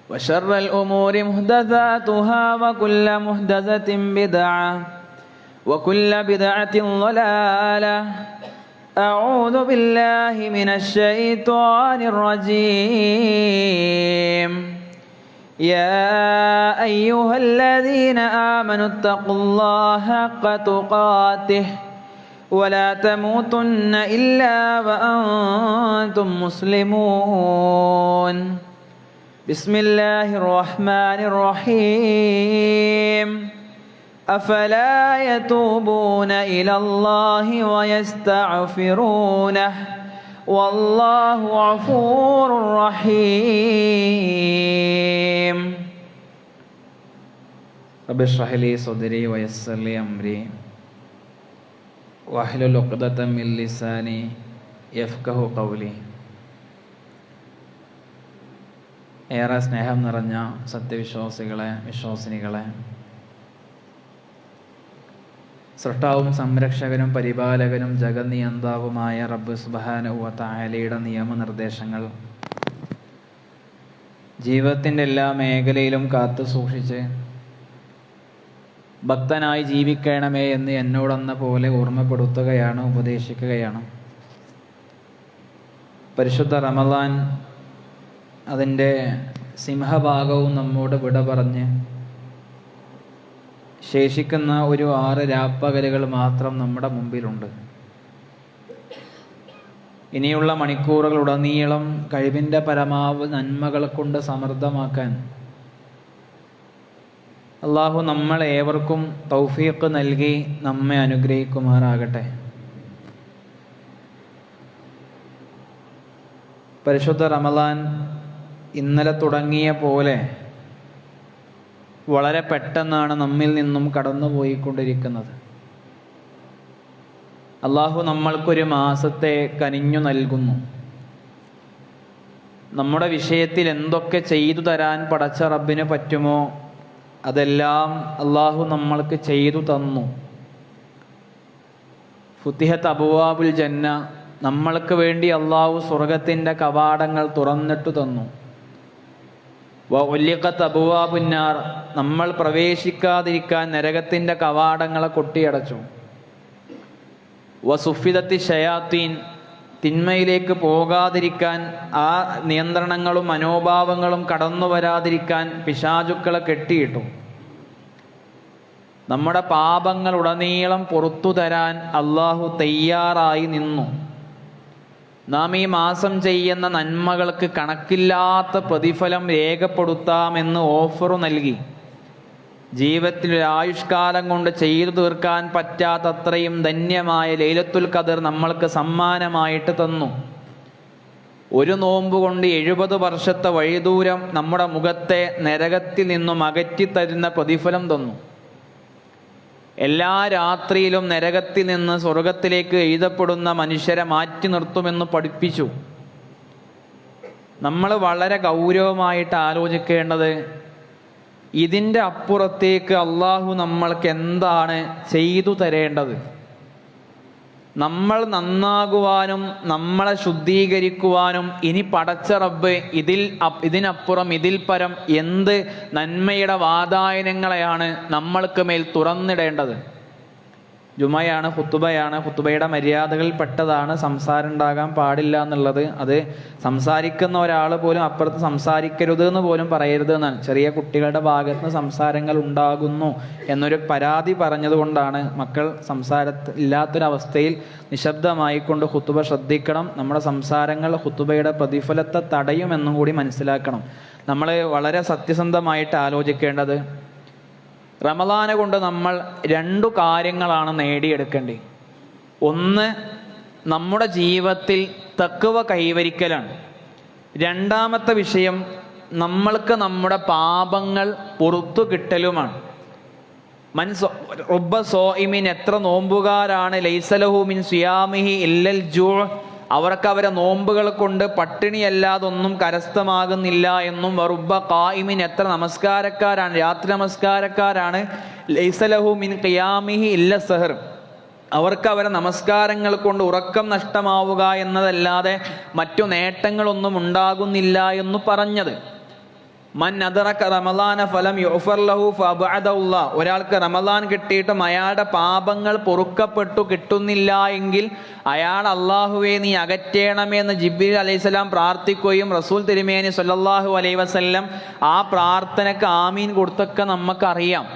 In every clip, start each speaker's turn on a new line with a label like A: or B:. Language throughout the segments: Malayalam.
A: وشر الأمور محدثاتها وكل محدثة بدعة وكل بدعة ضلالة. أعوذ بالله من الشيطان الرجيم. يا أيها الذين آمنوا اتقوا الله حق تقاته ولا تموتن إلا وأنتم مسلمون. بسم الله الرحمن الرحيم. أفلا يتوبون إلى الله ويستغفرونه والله غفور رحيم. رب اشرح لي صدري ويسر لي أمري واحلل عقدة من لساني يفقهوا قولي. ഏറെ സ്നേഹം നിറഞ്ഞ സത്യവിശ്വാസികളെ, വിശ്വാസിനികളെ, സൃഷ്ടാവും സംരക്ഷകനും പരിപാലകനും ജഗന്നിയന്താവുമായ റബ്ബ് സുബ്ഹാനഹു വ തആലയുടെ നിയമനിർദ്ദേശങ്ങൾ ജീവിതത്തിൻ്റെ എല്ലാ മേഖലയിലും കാത്തു സൂക്ഷിച്ച് ഭക്തനായി ജീവിക്കണമേ എന്ന് എന്നോടെന്ന പോലെ ഓർമ്മപ്പെടുത്തുകയാണ്, ഉപദേശിക്കുകയാണ്. പരിശുദ്ധ റമളാൻ അതിൻ്റെ സിംഹഭാഗവും നമ്മോട് വിട പറഞ്ഞ് ശേഷിക്കുന്ന ഒരു 6 രാപ്പകലുകൾ മാത്രം നമ്മുടെ മുമ്പിലുണ്ട്. ഇനിയുള്ള മണിക്കൂറുകളുടനീളം കഴിവിൻ്റെ പരമാവധി നന്മകൾ കൊണ്ട് സമൃദ്ധമാക്കാൻ അള്ളാഹു നമ്മളേവർക്കും തൗഫീഖ് നൽകി നമ്മെ അനുഗ്രഹിക്കുമാറാകട്ടെ. പരിശുദ്ധ റമളാൻ ഇന്നലെ തുടങ്ങിയ പോലെ വളരെ പെട്ടെന്നാണ് നമ്മിൽ നിന്നും കടന്നുപോയിക്കൊണ്ടിരിക്കുന്നത്. അള്ളാഹു നമ്മൾക്കൊരു മാസത്തെ കനിഞ്ഞു നൽകുന്നു. നമ്മുടെ വിഷയത്തിൽ എന്തൊക്കെ ചെയ്തു തരാൻ പടച്ച റബ്ബിന് പറ്റുമോ അതെല്ലാം അള്ളാഹു നമ്മൾക്ക് ചെയ്തു തന്നു. ഫുത്തിഹത്ത് അബ്വാബുൽ ജന്ന, നമ്മൾക്ക് വേണ്ടി അള്ളാഹു സ്വർഗത്തിൻ്റെ കവാടങ്ങൾ തുറന്നിട്ടു തന്നു. വഉലിഖത്ത് അബ്വാബുന്നാർ, നമ്മൾ പ്രവേശിക്കാതിരിക്കാൻ നരകത്തിൻ്റെ കവാടങ്ങളെ കൊട്ടിയടച്ചു. വസുഫിദത്തി ശയാത്തീൻ, തിന്മയിലേക്ക് പോകാതിരിക്കാൻ, ആ നിയന്ത്രണങ്ങളും മനോഭാവങ്ങളും കടന്നു വരാതിരിക്കാൻ പിശാചുക്കളെ കെട്ടിയിട്ടു. നമ്മുടെ പാപങ്ങളുടനീളം പുറത്തു തരാൻ അള്ളാഹു തയ്യാറായി നിന്നു. നാം ഈ മാസം ചെയ്യുന്ന നന്മകൾക്ക് കണക്കില്ലാത്ത പ്രതിഫലം രേഖപ്പെടുത്താമെന്ന് ഓഫർ നൽകി. ജീവിതത്തിൽ ഒരു ആയുഷ്കാലം കൊണ്ട് ചെയ്തു തീർക്കാൻ പറ്റാത്തത്രയും ധന്യമായ ലൈലത്തുൽ ഖദർ നമ്മൾക്ക് സമ്മാനമായിട്ട് തന്നു. ഒരു നോമ്പ് കൊണ്ട് 70 വർഷത്തെ വഴിദൂരം നമ്മുടെ മുഖത്തെ നരകത്തിൽ നിന്നും അകറ്റിത്തരുന്ന പ്രതിഫലം തന്നു. എല്ലാ രാത്രിയിലും നരകത്തിൽ നിന്ന് സ്വർഗത്തിലേക്ക് എഴുതപ്പെടുന്ന മനുഷ്യരെ മാറ്റി നിർത്തുമെന്ന് പഠിപ്പിച്ചു. നമ്മൾ വളരെ ഗൗരവമായിട്ട് ആലോചിക്കേണ്ടത്, ഇതിൻ്റെ അപ്പുറത്തേക്ക് അള്ളാഹു നമ്മൾക്ക് എന്താണ് ചെയ്തു തരേണ്ടത്? നമ്മൾ നന്നാകുവാനും നമ്മളെ ശുദ്ധീകരിക്കുവാനും ഇനി പടച്ച റബ്ബ് ഇതിനപ്പുറം ഇതിൽ പരം എന്ത് നന്മയുടെ വാതായനങ്ങളെയാണ് നമ്മൾക്ക് മേൽ തുറന്നിടേണ്ടത്? ജുമയാണ്, ഖുതുബയാണ്. ഖുതുബയുടെ മര്യാദകളിൽ പെട്ടതാണ് സംസാരം ഉണ്ടാകാൻ പാടില്ല എന്നുള്ളത്. അത് സംസാരിക്കുന്ന ഒരാൾ പോലും അപ്പുറത്ത് സംസാരിക്കരുത് എന്ന് പോലും പറയരുത് എന്നാണ്. ചെറിയ കുട്ടികളുടെ ഭാഗത്ത് നിന്ന് സംസാരങ്ങൾ ഉണ്ടാകുന്നു എന്നൊരു പരാതി പറഞ്ഞതുകൊണ്ടാണ് മക്കൾ ഇല്ലാത്തൊരവസ്ഥയിൽ നിശബ്ദമായിക്കൊണ്ട് ഖുതുബ ശ്രദ്ധിക്കണം. നമ്മുടെ സംസാരങ്ങൾ ഖുതുബയുടെ പ്രതിഫലത്തെ തടയുമെന്നും കൂടി മനസ്സിലാക്കണം. നമ്മൾ വളരെ സത്യസന്ധമായിട്ട് ആലോചിക്കേണ്ടത്, റമളാനെ കൊണ്ട് നമ്മൾ 2 കാര്യങ്ങളാണ് നേടിയെടുക്കേണ്ടത്. ഒന്ന്, നമ്മുടെ ജീവിതത്തിൽ തഖ്വ കൈവരിക്കലാണ്. രണ്ടാമത്തെ വിഷയം, നമ്മൾക്ക് നമ്മുടെ പാപങ്ങൾ പുറത്തു കിട്ടലുമാണ്. റബ്ബ സോയിമിൻ, എത്ര നോമ്പുകാരാണ് ലൈസലഹു മിൻ സിയാമിഹി ഇല്ലൽ ജൂ, അവർക്ക് അവരെ നോമ്പുകൾ കൊണ്ട് പട്ടിണിയല്ലാതൊന്നും കരസ്ഥമാകുന്നില്ല എന്നും. വറുബ്ബ ഖായിമിൻ, എത്ര നമസ്കാരക്കാരാണ്, രാത്രി നമസ്കാരക്കാരാണ് ലൈസലഹു മിൻ ഖിയാമിഹി ഇല്ല സഹർ, അവർക്ക് അവരെ നമസ്കാരങ്ങൾ കൊണ്ട് ഉറക്കം നഷ്ടമാവുക എന്നതല്ലാതെ മറ്റു നേട്ടങ്ങളൊന്നും ഉണ്ടാകുന്നില്ല എന്ന് പറഞ്ഞത്. മൻ അദറക റമളാന ഫലം യുഗ്ഫർ ലഹു ഫഅബഅദഹുല്ലാഹ്. ഒരാൾക്ക് റമളാൻ കിട്ടിയിട്ടും അയാളുടെ പാപങ്ങൾ പൊറുക്കപ്പെട്ടു കിട്ടുന്നില്ല എങ്കിൽ അയാൾ അല്ലാഹുവേ നീ അകറ്റേണമേ എന്ന് ജിബ്രീൽ അലൈഹിസ്സലാം പ്രാർത്ഥിക്കുകയും റസൂൽ തിരുമേനി സ്വല്ലല്ലാഹു അലൈഹി വസല്ലം ആ പ്രാർത്ഥനയ്ക്ക് ആമീൻ കൊടുത്തൊക്കെ നമുക്കറിയാം.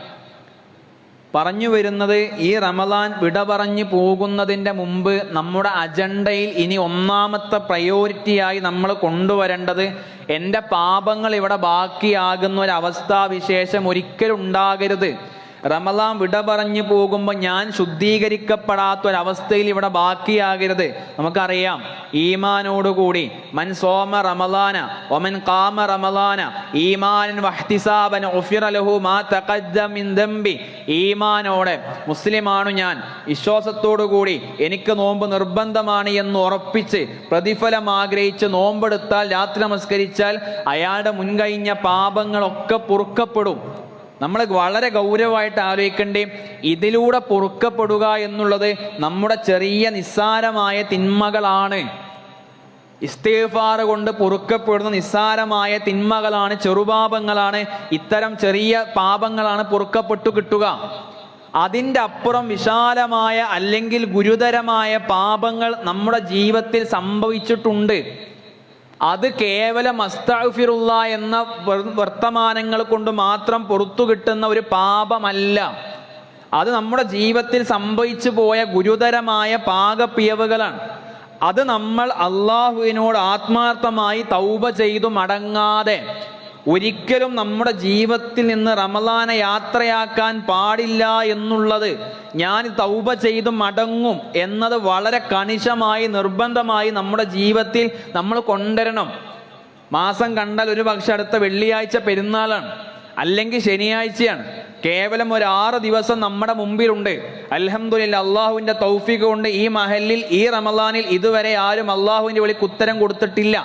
A: പറഞ്ഞു വരുന്നത്, ഈ റമളാൻ വിട പറഞ്ഞു പോകുന്നതിൻ്റെ മുമ്പ് നമ്മുടെ അജണ്ടയിൽ ഇനി ഒന്നാമത്തെ പ്രയോറിറ്റിയായി നമ്മൾ കൊണ്ടുവരേണ്ടത് എൻ്റെ പാപങ്ങൾ ഇവിടെ ബാക്കിയാകുന്ന ഒരവസ്ഥാവിശേഷം ഒരിക്കലും ഉണ്ടാകരുത്. റമളാൻ വിട പറഞ്ഞു പോകുമ്പോൾ ഞാൻ ശുദ്ധീകരിക്കപ്പെടാത്തൊരവസ്ഥയിൽ ഇവിടെ ബാക്കിയാകരുത്. നമുക്കറിയാം, ഈമാനോടുകൂടി മൻ സോമ റമളാന ഒമൻ ഖാമ റമളാന ഈമാനൻ വഹ്തിസാബൻ ഉഫിറ ലഹു മാ തഖദ്ദമ മിൻ ദംബി. ഈമാനോടെ മുസ്ലിമാണു ഞാൻ, വിശ്വാസത്തോടുകൂടി എനിക്ക് നോമ്പ് നിർബന്ധമാണ് എന്ന് ഉറപ്പിച്ച് പ്രതിഫലം ആഗ്രഹിച്ച് നോമ്പെടുത്താൽ, രാത്രി നമസ്കരിച്ചാൽ അയാളുടെ മുൻകഴിഞ്ഞ പാപങ്ങളൊക്കെ പൊറുക്കപ്പെടും. നമ്മൾ വളരെ ഗൗരവമായിട്ട് ആലോചിക്കേണ്ടേ, ഇതിലൂടെ പൊറുക്കപ്പെടുക എന്നുള്ളത് നമ്മുടെ ചെറിയ നിസ്സാരമായ തിന്മകളാണ്. ഇസ്തിഗ്ഫാർ കൊണ്ട് പൊറുക്കപ്പെടുന്ന നിസ്സാരമായ തിന്മകളാണ്, ചെറുപാപങ്ങളാണ്. ഇത്തരം ചെറിയ പാപങ്ങളാണ് പൊറുക്കപ്പെട്ടു കിട്ടുക. അതിൻ്റെ അപ്പുറം വിശാലമായ അല്ലെങ്കിൽ ഗുരുതരമായ പാപങ്ങൾ നമ്മുടെ ജീവിതത്തിൽ സംഭവിച്ചിട്ടുണ്ട്. അത് കേവലം അസ്തഗ്ഫിറുല്ലാ എന്ന വർത്തമാനങ്ങൾ കൊണ്ട് മാത്രം പുറത്തു കിട്ടുന്ന ഒരു പാപമല്ല. അത് നമ്മുടെ ജീവിതത്തിൽ സംഭവിച്ചു പോയ ഗുരുതരമായ പാകപ്പിഴവുകളാണ്. അത് നമ്മൾ അള്ളാഹുവിനോട് ആത്മാർത്ഥമായി തൗബ ചെയ്തു മടങ്ങാതെ ഒരിക്കലും നമ്മുടെ ജീവിതത്തിൽ നിന്ന് റമളാനെ യാത്രയാക്കാൻ പാടില്ല എന്നുള്ളത്, ഞാൻ തൗബ ചെയ്ത് മടങ്ങും എന്നത് വളരെ കണിശമായി നിർബന്ധമായി നമ്മുടെ ജീവിതത്തിൽ നമ്മൾ കൊണ്ടുവരണം. മാസം കണ്ടാൽ ഒരു പക്ഷെ അടുത്ത വെള്ളിയാഴ്ച പെരുന്നാളാണ്, അല്ലെങ്കിൽ ശനിയാഴ്ചയാണ്. കേവലം ഒരു 6 ദിവസം നമ്മുടെ മുമ്പിലുണ്ട്. അൽഹംദുലില്ലാ, അള്ളാഹുവിൻ്റെ തൗഫീഖ് കൊണ്ട് ഈ മഹലിൽ ഈ റമളാനിൽ ഇതുവരെ ആരും അള്ളാഹുവിൻ്റെ വിളിക്ക് ഉത്തരം കൊടുത്തിട്ടില്ല.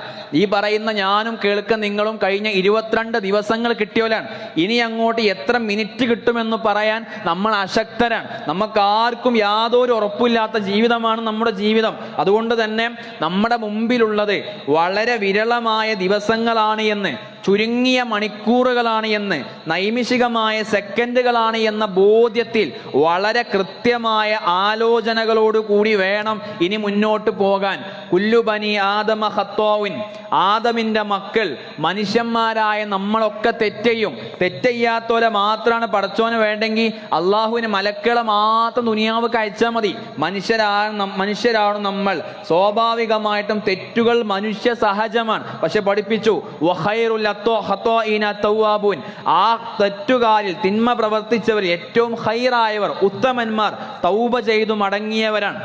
A: ഈ പറയുന്ന ഞാനും കേൾക്കുന്ന നിങ്ങളും കഴിഞ്ഞ 22 ദിവസങ്ങൾ കിട്ടിയവരാണ്. ഇനി അങ്ങോട്ട് എത്ര മിനിറ്റ് കിട്ടുമെന്ന് പറയാൻ നമ്മൾ അശക്തരാണ്. നമുക്കാർക്കും യാതൊരു ഉറപ്പില്ലാത്ത ജീവിതമാണ് നമ്മുടെ ജീവിതം. അതുകൊണ്ട് തന്നെ നമ്മുടെ മുമ്പിലുള്ളത് വളരെ വിരളമായ ദിവസങ്ങളാണ് എന്ന്, ചുരുങ്ങിയ മണിക്കൂറുകളാണ് എന്ന്, നൈമിഷികമായ സെക്കൻഡുകളാണ് എന്ന ബോധ്യത്തിൽ വളരെ കൃത്യമായ ആലോചനകളോട് കൂടി വേണം ഇനി മുന്നോട്ട് പോകാൻ. കുല്ലു ബനി ആദമ ഖത്താഉൻ, ആദമിൻ്റെ മക്കൾ മനുഷ്യന്മാരായ നമ്മളൊക്കെ തെറ്റെയ്യും. തെറ്റെയ്യാത്തോലെ മാത്രമാണ് പടച്ചോന് വേണ്ടെങ്കിൽ അള്ളാഹുവിന് മലക്കുകളെ മാത്രം ദുനിയാവുക്ക് അയച്ചാൽ മതി. മനുഷ്യരാണ് നമ്മൾ. സ്വാഭാവികമായിട്ടും തെറ്റുകൾ മനുഷ്യ സഹജമാണ്. പക്ഷെ പഠിപ്പിച്ചു, വഖൈറുൽ ഖത്താഇന തവ്വാബൂൻ, ആ തെറ്റുകാരിൽ തിന്മ പ്രവർത്തിച്ചവർ ഏറ്റവും ഖൈറായവർ, ഉത്തമന്മാർ തൗബ ചെയ്തു മടങ്ങിയവരാണ്.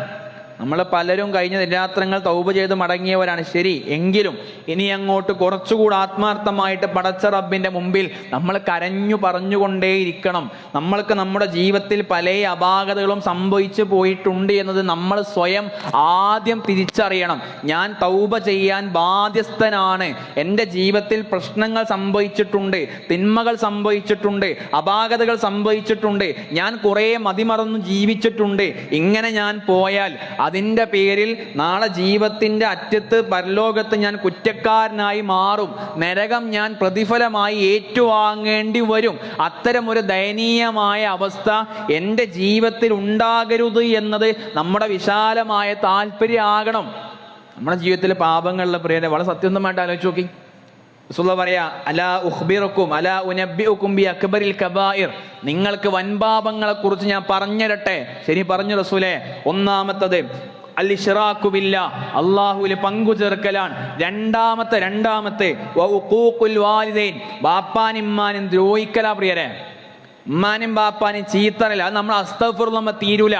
A: നമ്മൾ പലരും കഴിഞ്ഞ ദിനരാത്രങ്ങൾ തൗബ ചെയ്ത് മടങ്ങിയവരാണ്. ശരി, എങ്കിലും ഇനി അങ്ങോട്ട് കുറച്ചുകൂടി ആത്മാർത്ഥമായിട്ട് പടച്ച റബ്ബിൻ്റെ മുമ്പിൽ നമ്മൾ കരഞ്ഞു പറഞ്ഞുകൊണ്ടേയിരിക്കണം. നമ്മൾക്ക് നമ്മുടെ ജീവിതത്തിൽ പല അപാകതകളും സംഭവിച്ചു പോയിട്ടുണ്ട് എന്നത് നമ്മൾ സ്വയം ആദ്യം തിരിച്ചറിയണം. ഞാൻ തൗബ ചെയ്യാൻ ബാധ്യസ്ഥനാണ്. എൻ്റെ ജീവിതത്തിൽ പ്രശ്നങ്ങൾ സംഭവിച്ചിട്ടുണ്ട്, തിന്മകൾ സംഭവിച്ചിട്ടുണ്ട്, അപാകതകൾ സംഭവിച്ചിട്ടുണ്ട്, ഞാൻ കുറേ മതിമറന്നു ജീവിച്ചിട്ടുണ്ട്. ഇങ്ങനെ ഞാൻ പോയാൽ അതിൻ്റെ പേരിൽ നാളെ ജീവിതത്തിൻ്റെ അറ്റത്ത് പരലോകത്ത് ഞാൻ കുറ്റക്കാരനായി മാറും. നരകം ഞാൻ പ്രതിഫലമായി ഏറ്റുവാങ്ങേണ്ടി വരും. അത്തരം ഒരു ദയനീയമായ അവസ്ഥ എൻ്റെ ജീവിതത്തിൽ ഉണ്ടാകരുത് എന്നത് നമ്മുടെ വിശാലമായ താല്പര്യമാകണം. നമ്മുടെ ജീവിതത്തിലെ പാപങ്ങളിലെ പ്രിയരെ വളരെ സത്യസന്ധമായിട്ട് ആലോചിച്ച് നോക്കി. റസൂലുള്ളാഹി പറയാ, അലാ ഉഖ്ബിറുക്കും അലാ ഉനബ്ബിഉക്കും ബി അക്ബറിൽ കബായിർ, നിങ്ങൾക്ക് വൻപാപങ്ങളെ കുറിച്ച് ഞാൻ പറഞ്ഞുതരട്ടെ. ശരി, പറഞ്ഞു റസൂലേ. ഒന്നാമത്തത് അൽ-ഇശ്റാഖു ബില്ലാഹ്, അല്ലാഹുവിൽ പങ്കു ചേർക്കലാണ്. രണ്ടാമത്തെ വ ഉഖൂഖുൽ വാലിദൈൻ, ബാപ്പാനിമ്മാനും ദ്രോഹിക്കലാ പ്രിയരെ. ഉമ്മാനും ബാപ്പാനും ചീത്തറല്ല. അത് നമ്മൾ അസ്തഗ്ഫിറുല്ലാഹ് തീരൂല.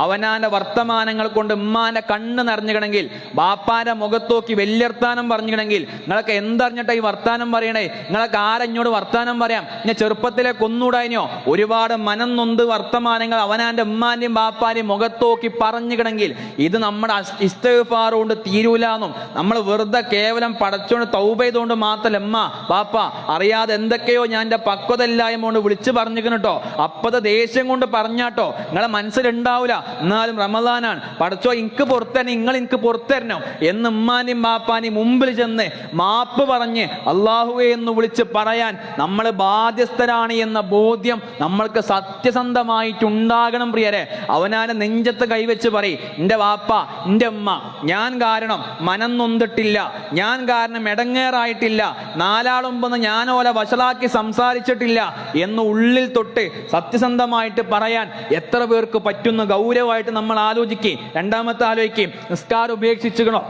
A: അവനാന്റെ വർത്തമാനങ്ങൾ കൊണ്ട് ഉമ്മാന്റെ കണ്ണ് നിറഞ്ഞിക്കണമെങ്കിൽ, ബാപ്പാന്റെ മുഖത്തോക്കി വെല്ലുവർത്താനം പറഞ്ഞിക്കണമെങ്കിൽ, നിങ്ങളൊക്കെ എന്തറിഞ്ഞിട്ടാ ഈ വർത്താനം പറയണേ? നിങ്ങളൊക്കെ ആരെഞ്ഞോട് വർത്താനം പറയാം? ഞാൻ ചെറുപ്പത്തിലെ കൊന്നൂടായിനോ? ഒരുപാട് മനം നൊന്ത് വർത്തമാനങ്ങൾ അവനാന്റെ ഉമ്മാന്റെയും ബാപ്പാന്റെയും മുഖത്തോക്കി പറഞ്ഞിക്കണമെങ്കിൽ ഇത് നമ്മുടെ ഇസ്തിഗ്ഫാർ കൊണ്ട് തീരൂലെന്നും, നമ്മൾ വെറുതെ കേവലം പടച്ചോണ്ട് തൗബ ചെയ്തുകൊണ്ട് മാത്രമല്ല, ഉമ്മ ബാപ്പ അറിയാതെ എന്തൊക്കെയോ ഞാൻ എൻ്റെ പക്വതയില്ലായ്മ കൊണ്ട് വിളിച്ചു പറഞ്ഞിരിക്കണം കേട്ടോ, അപ്പത് ദേഷ്യം കൊണ്ട് പറഞ്ഞാട്ടോ, നിങ്ങളെ മനസ്സിലുണ്ടാവില്ല. എന്നാലും റമദാനാണ്, പടച്ചോ എനിക്ക് പുറത്തരണം, നിങ്ങൾ എനിക്ക് പുറത്തരണം എന്ന് ഉമ്മാനെയും ബാപ്പാനെയും മുമ്പിൽ ചെന്ന് മാപ്പ് പറഞ്ഞ് അള്ളാഹുവേ എന്ന് വിളിച്ച് പറയാൻ നമ്മൾ ബാധ്യസ്ഥരാണ് എന്ന ബോധ്യം നമ്മൾക്ക് സത്യസന്ധമായിട്ടുണ്ടാകണം പ്രിയരെ. അവനാനെ നെഞ്ചത്ത് കൈവച്ച് പറയും, എൻ്റെ വാപ്പ എൻ്റെ ഉമ്മ ഞാൻ കാരണം മനം നൊന്തിട്ടില്ല, ഞാൻ കാരണം ഇടങ്ങേറായിട്ടില്ല, നാലാളുമ്പെന്ന് ഞാനോല വഷളാക്കി സംസാരിച്ചിട്ടില്ല എന്ന് ഉള്ളിൽ തൊട്ട് സത്യസന്ധമായിട്ട് പറയാൻ എത്ര പേർക്ക് പറ്റുന്ന ഗൗരവമായിട്ട് നമ്മൾ ആലോചിക്കും. രണ്ടാമത്തെ ആലോചിക്കും, നിസ്കാരം ഉപേക്ഷിച്ചുകണോ?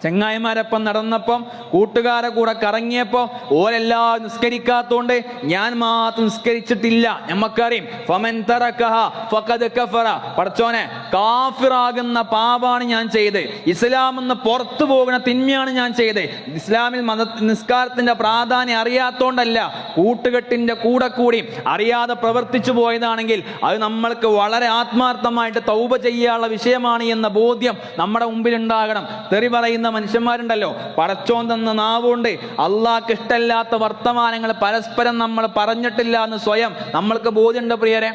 A: ചെങ്ങായിമാരൊപ്പം നടന്നപ്പം കൂട്ടുകാരെ കൂടെ കറങ്ങിയപ്പോ ഓരെല്ലാം നിസ്കരിക്കാത്തോണ്ട് ഞാൻ മാത്രം നിസ്കരിച്ചിട്ടില്ല. നമുക്കറിയും പടച്ചോനെ കാഫിറാകുന്ന പാപാണ് ഞാൻ ചെയ്ത്, ഇസ്ലാമെന്ന് പുറത്തു പോകുന്ന തിന്മയാണ് ഞാൻ ചെയ്ത്. ഇസ്ലാമിൽ നിസ്കാരത്തിന്റെ പ്രാധാന്യം അറിയാത്തോണ്ടല്ല, കൂട്ടുകെട്ടിന്റെ കൂടെ കൂടി അറിയാതെ പ്രവർത്തിച്ചു പോയതാണെങ്കിൽ അത് നമ്മൾക്ക് വളരെ ആത്മാർത്ഥമായിട്ട് തൗബ ചെയ്യാനുള്ള വിഷയമാണ് എന്ന ബോധ്യം നമ്മുടെ മുമ്പിൽ ഉണ്ടാകണം. തെറി പറയുന്ന മനുഷ്യന്മാരുണ്ടല്ലോ, പടച്ചോൻ തന്ന നാവുകൊണ്ട് അള്ളാഹ്ക്ക് ഇഷ്ടമില്ലാത്ത വർത്തമാനങ്ങൾ പരസ്പരം നമ്മൾ പറഞ്ഞിട്ടില്ല എന്ന് സ്വയം നമ്മൾക്ക് ബോധ്യമുണ്ട് പ്രിയരെ.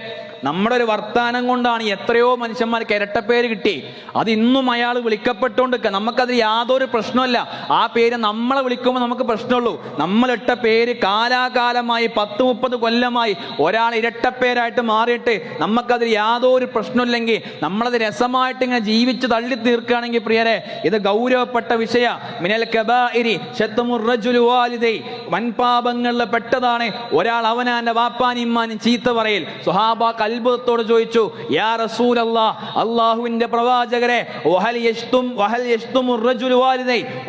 A: നമ്മുടെ ഒരു വർത്താനം കൊണ്ടാണ് എത്രയോ മനുഷ്യന്മാർക്ക് ഇരട്ടപ്പേര് കിട്ടി. അത് ഇന്നും അയാൾ വിളിക്കപ്പെട്ടുകൊണ്ടിരിക്കുക, നമുക്കത് യാതൊരു പ്രശ്നമല്ല. ആ പേര് നമ്മളെ വിളിക്കുമ്പോൾ നമുക്ക് പ്രശ്നമുള്ളൂ. നമ്മളിട്ട പേര് കാലാകാലമായി 10-30 കൊല്ലമായി ഒരാൾ ഇരട്ടപ്പേരായിട്ട് മാറിയിട്ട് നമുക്കതിൽ യാതൊരു പ്രശ്നമില്ലെങ്കിൽ നമ്മളത് രസമായിട്ട് ഇങ്ങനെ ജീവിച്ച് തള്ളി തീർക്കുകയാണെങ്കിൽ പ്രിയരെ, ഇത് ഗൗരവപ്പെട്ട വിഷയ. മിനൽ കബാഇരി ശത്മുർ റജുലു വാലിദൈ, വൻപാപങ്ങളിൽ പെട്ടതാണ് ഒരാൾ അവനാന്റെ വാപ്പാനും ഇമ്മാനും ചീത്ത പറയൽ. സ്വഹാബ അത്ഭുതത്തോട് ചോദിച്ചു, യാ റസൂലല്ലാഹ്, അല്ലാഹുവിന്റെ പ്രവാചകരെ,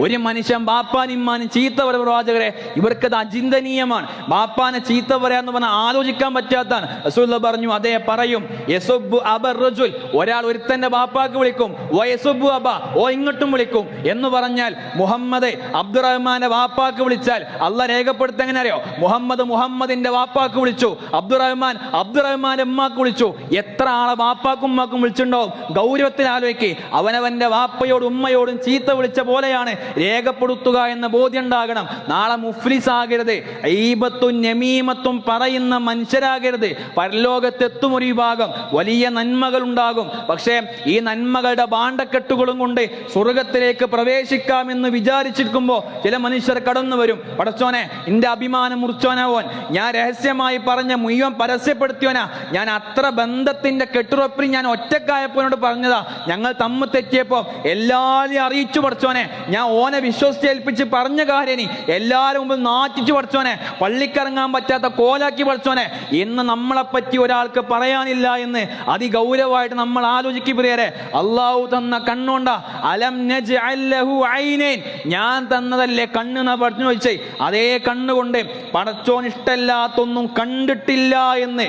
A: ഒരു മനുഷ്യൻ ബാപ്പാനും ഇമ്മാനും ചീത്ത പറ പ്രവാചകരെ, ഇവർക്കത് അചിന്തനീയമാണ്. ബാപ്പാനെ ചീത്ത പറയാന്ന് പറഞ്ഞാൽ ആലോചിക്കാൻ പറ്റാത്താണ്. റസൂൽ പറഞ്ഞു, അതേ പറയും. യസുബ്ബു അബർ റജുൽ, ഒരാൾ ഒരുത്തന്റെ ബാപ്പാക്ക് വിളിക്കും, വയസുബ്ബു അബ, ഓ ഇങ്ങോട്ടും വിളിക്കും എന്ന് പറഞ്ഞാൽ മുഹമ്മദ് അബ്ദുറഹ്മാന്റെ വാപ്പാക്ക് വിളിച്ചാൽ അള്ളാഹ് രേഖപ്പെടുത്ത എങ്ങനെ അറിയോ? മുഹമ്മദിന്റെ വാപ്പാക്ക് വിളിച്ചു, അബ്ദുറഹ്മാന്റെ ഉമ്മാക്ക് വിളിച്ചു. എത്ര ആളെ വാപ്പാക്കും ഉമ്മാക്കും വിളിച്ചിട്ടുണ്ടാവും? ഗൗരവത്തിൽ ആലോചിക്ക്. അവനവന്റെ വാപ്പയോടും ഉമ്മയോടും ചീത്ത വിളിച്ച പോലെയാണ് രേഖപ്പെടുത്തുക എന്ന ബോധ്യം ഉണ്ടാകണം. നാളെ മുഫ്ലിസ് ആകരുത്, ഈബത്തും നമീമത്തും പറയുന്ന മനുഷ്യരാകരുത്. പരലോകത്തെത്തും ഒരു വിഭാഗം വലിയ നന്മകൾ ഉണ്ടാകും. പക്ഷേ ഈ നന്മകളുടെ ഭാണ്ഡക്കെട്ടുകളും കൊണ്ട് സ്വർഗത്തിലേക്ക് പ്രവേശിക്കാമെന്ന് വിചാരിച്ചിരിക്കുമ്പോ ചില മനുഷ്യർ കടന്നു വരും. പടച്ചോനെ, എന്റെ അഭിമാനം മുറിച്ചോനാവോൻ, ഞാൻ രഹസ്യമായി പറഞ്ഞ മുഴുവൻ പരസ്യപ്പെടുത്തിയോനാ, ഞാൻ അത്ര ബന്ധത്തിന്റെ കെട്ടുറപ്പിൽ ഞാൻ ഒറ്റക്കായപ്പോനോട് പറഞ്ഞതാ, ഞങ്ങൾ തമ്മിൽ തെറ്റിയപ്പോ എല്ലാവരെയും അറിയിച്ചു പഠിച്ചോനെ, ഞാൻ ഓനെ വിശ്വസിച്ചേൽപ്പിച്ച് പറഞ്ഞ കാര്യനി എല്ലാവരും മുമ്പ് നാറ്റിച്ചു പഠിച്ചോനെ, പള്ളിക്കിറങ്ങാൻ പറ്റാത്ത കോലാക്കി പഠിച്ചോനെ എന്ന് നമ്മളെപ്പറ്റി ഒരാൾക്ക് പറയാനില്ല എന്ന് അതിഗൗരവമായിട്ട് നമ്മൾ ആലോചിക്കും പ്രിയരെ. അള്ളാഹു തന്ന കണ്ണുണ്ട, അലം നജ്അൽ ലഹു ഐനൈൻ, ഞാൻ തന്നതല്ലേ കണ്ണ് എന്ന് പറഞ്ഞു ചോദിച്ചേ. അതേ കണ്ണുകൊണ്ട് പടച്ചോൻ ഇഷ്ടമില്ലാത്തൊന്നും കണ്ടിട്ടില്ല എന്ന്,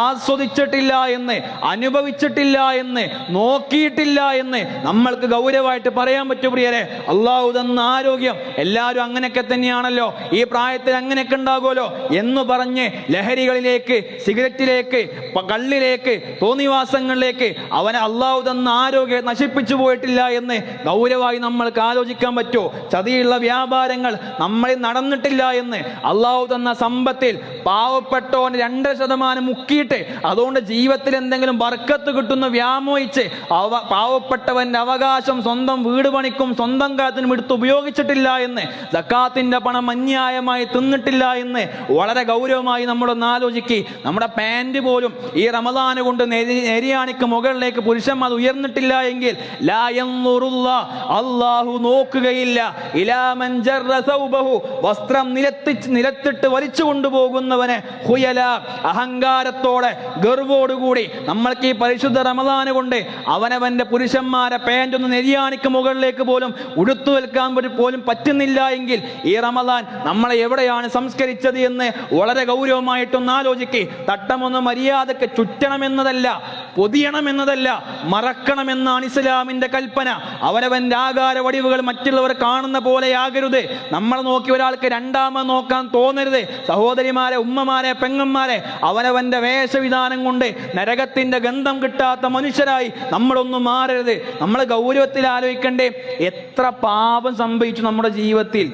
A: ആസ്വദിച്ചിട്ടില്ല എന്ന്, അനുഭവിച്ചിട്ടില്ല എന്ന്, നോക്കിയിട്ടില്ല എന്ന് നമ്മൾക്ക് ഗൗരവമായിട്ട് പറയാൻ പറ്റും പ്രിയരെ. അള്ളാഹു തന്ന ആരോഗ്യം എല്ലാവരും അങ്ങനെയൊക്കെ തന്നെയാണല്ലോ, ഈ പ്രായത്തിൽ അങ്ങനെയൊക്കെ ഉണ്ടാകുമല്ലോ എന്ന് പറഞ്ഞ് ലഹരികളിലേക്ക്, സിഗരറ്റിലേക്ക്, കള്ളിലേക്ക്, തോന്നിവാസങ്ങളിലേക്ക് അവനെ അള്ളാഹു തന്ന ആരോഗ്യം നശിപ്പിച്ചു പോയിട്ടില്ല എന്ന് ഗൗരവമായി നമ്മൾക്ക് ആലോചിക്കാൻ പറ്റുമോ? ചതിയുള്ള വ്യാപാരങ്ങൾ നമ്മളിൽ നടന്നിട്ടില്ല എന്ന്, അള്ളാഹു തന്ന സമ്പത്തിൽ പാവപ്പെട്ടവൻ 2% മുക്കിയിട്ട് അതുകൊണ്ട് ജീവിതത്തിൽ എന്തെങ്കിലും ബർക്കത്ത് കിട്ടുന്ന വ്യാമോഹിച്ച് പാവപ്പെട്ടവന്റെ അവകാശം സ്വന്തം വീട് പണിക്കും സ്വന്തം കാര്യത്തിനും എടുത്ത് ഉപയോഗിച്ചിട്ടില്ല എന്ന്, സക്കാത്തിന്റെ പണം അന്യായമായി തിന്നിട്ടില്ല എന്ന് വളരെ ഗൗരവമായി നമ്മളൊന്ന് ആലോചിക്കുക. നമ്മുടെ പാൻറ് പോലും ഈ റമദാന് കൊണ്ട് നെരിയാണിക്ക് മുകളിലേക്ക് പുരുഷന്മാർ ഉയർന്നിട്ടില്ല എങ്കിൽ അള്ളാഹു നോക്കുകയില്ല. വസ്ത്രം നിലത്തിട്ട് വലിച്ചു കൊണ്ടുപോകുന്നവനെ അഹങ്കാരത്തോടെ ഗർവോടുകൂടി നമ്മൾക്ക് ഈ പരിശുദ്ധ റമദാന് കൊണ്ട് അവനവന്റെ പുരുഷന്മാരെ പാൻറ് ഒന്ന് നെരിയാണിക്ക് മുകളിലേക്ക് പോലും ഉടുത്തു വെൽക്കാൻ പോലും പറ്റുന്നില്ല എങ്കിൽ ഈ റമദാൻ നമ്മളെ എവിടെയാണ് സംസ്കരിച്ചത് എന്ന് വളരെ ഗൗരവമായിട്ടൊന്ന് ആലോചിക്കുക. തട്ടമൊന്ന് മര്യാദക്ക് ചുറ്റണമെന്നതല്ല, പൊതിയണമെന്നതല്ല, മറക്കണമെന്നാണ് ഇസ്ലാമിന്റെ കൽപ്പന. അവനവന്റെ ആകാര വടിവുകൾ മറ്റുള്ളവർ കാണുന്ന പോലെയാകരുത്. നമ്മളെ നോക്കി ഒരാൾക്ക് രണ്ടാമത് നോക്കാൻ തോന്നരുത്. സഹോദരിമാരെ, ഉമ്മമാരെ, പെങ്ങന്മാരെ, അവനവന്റെ വേഷവിധാനം കൊണ്ട് നരകത്തിന്റെ ഗന്ധം കിട്ടാത്ത മനുഷ്യരായി നമ്മളൊന്നും മാറരുത്. നമ്മൾ ഗൗരവത്തിൽ ആലോചിക്കണ്ടേ, എത്ര പാപം സംഭവിച്ചു നമ്മുടെ ജീവിതത്തിൽ.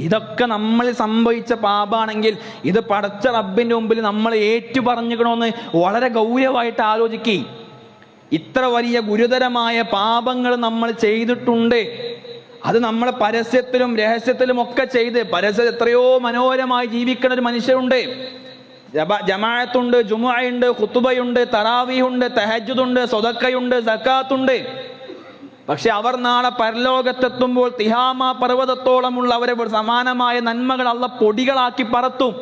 A: ഇതൊക്കെ നമ്മൾ സംഭവിച്ച പാപാണെങ്കിൽ ഇത് പടച്ച റബ്ബിന്റെ മുമ്പിൽ നമ്മൾ ഏറ്റു പറഞ്ഞിക്കണമെന്ന് വളരെ ഗൗരവമായിട്ട് ആലോചിക്കുക. ഇത്ര വലിയ ഗുരുതരമായ പാപങ്ങൾ നമ്മൾ ചെയ്തിട്ടുണ്ട്. അത് നമ്മൾ പരസ്യത്തിലും രഹസ്യത്തിലും ഒക്കെ ചെയ്ത്, പരസ്യത്തിൽ എത്രയോ മനോഹരമായി ജീവിക്കുന്ന ഒരു മനുഷ്യരുണ്ട്. ജമാഅത്തുണ്ട്, ജുമുഅയുണ്ട്, ഖുതുബയുണ്ട്, തറാവീഹുണ്ട്, തഹജ്ജുദുണ്ട്, സ്വതക്കയുണ്ട്, സക്കാത്തുണ്ട്. പക്ഷെ അവർ നാളെ പരലോകത്തെത്തുമ്പോൾ തിഹാമ പർവ്വതത്തോളമുള്ള അവരെ സമാനമായ നന്മകൾ അല്ലാഹ് പൊടികളാക്കി പറത്തും.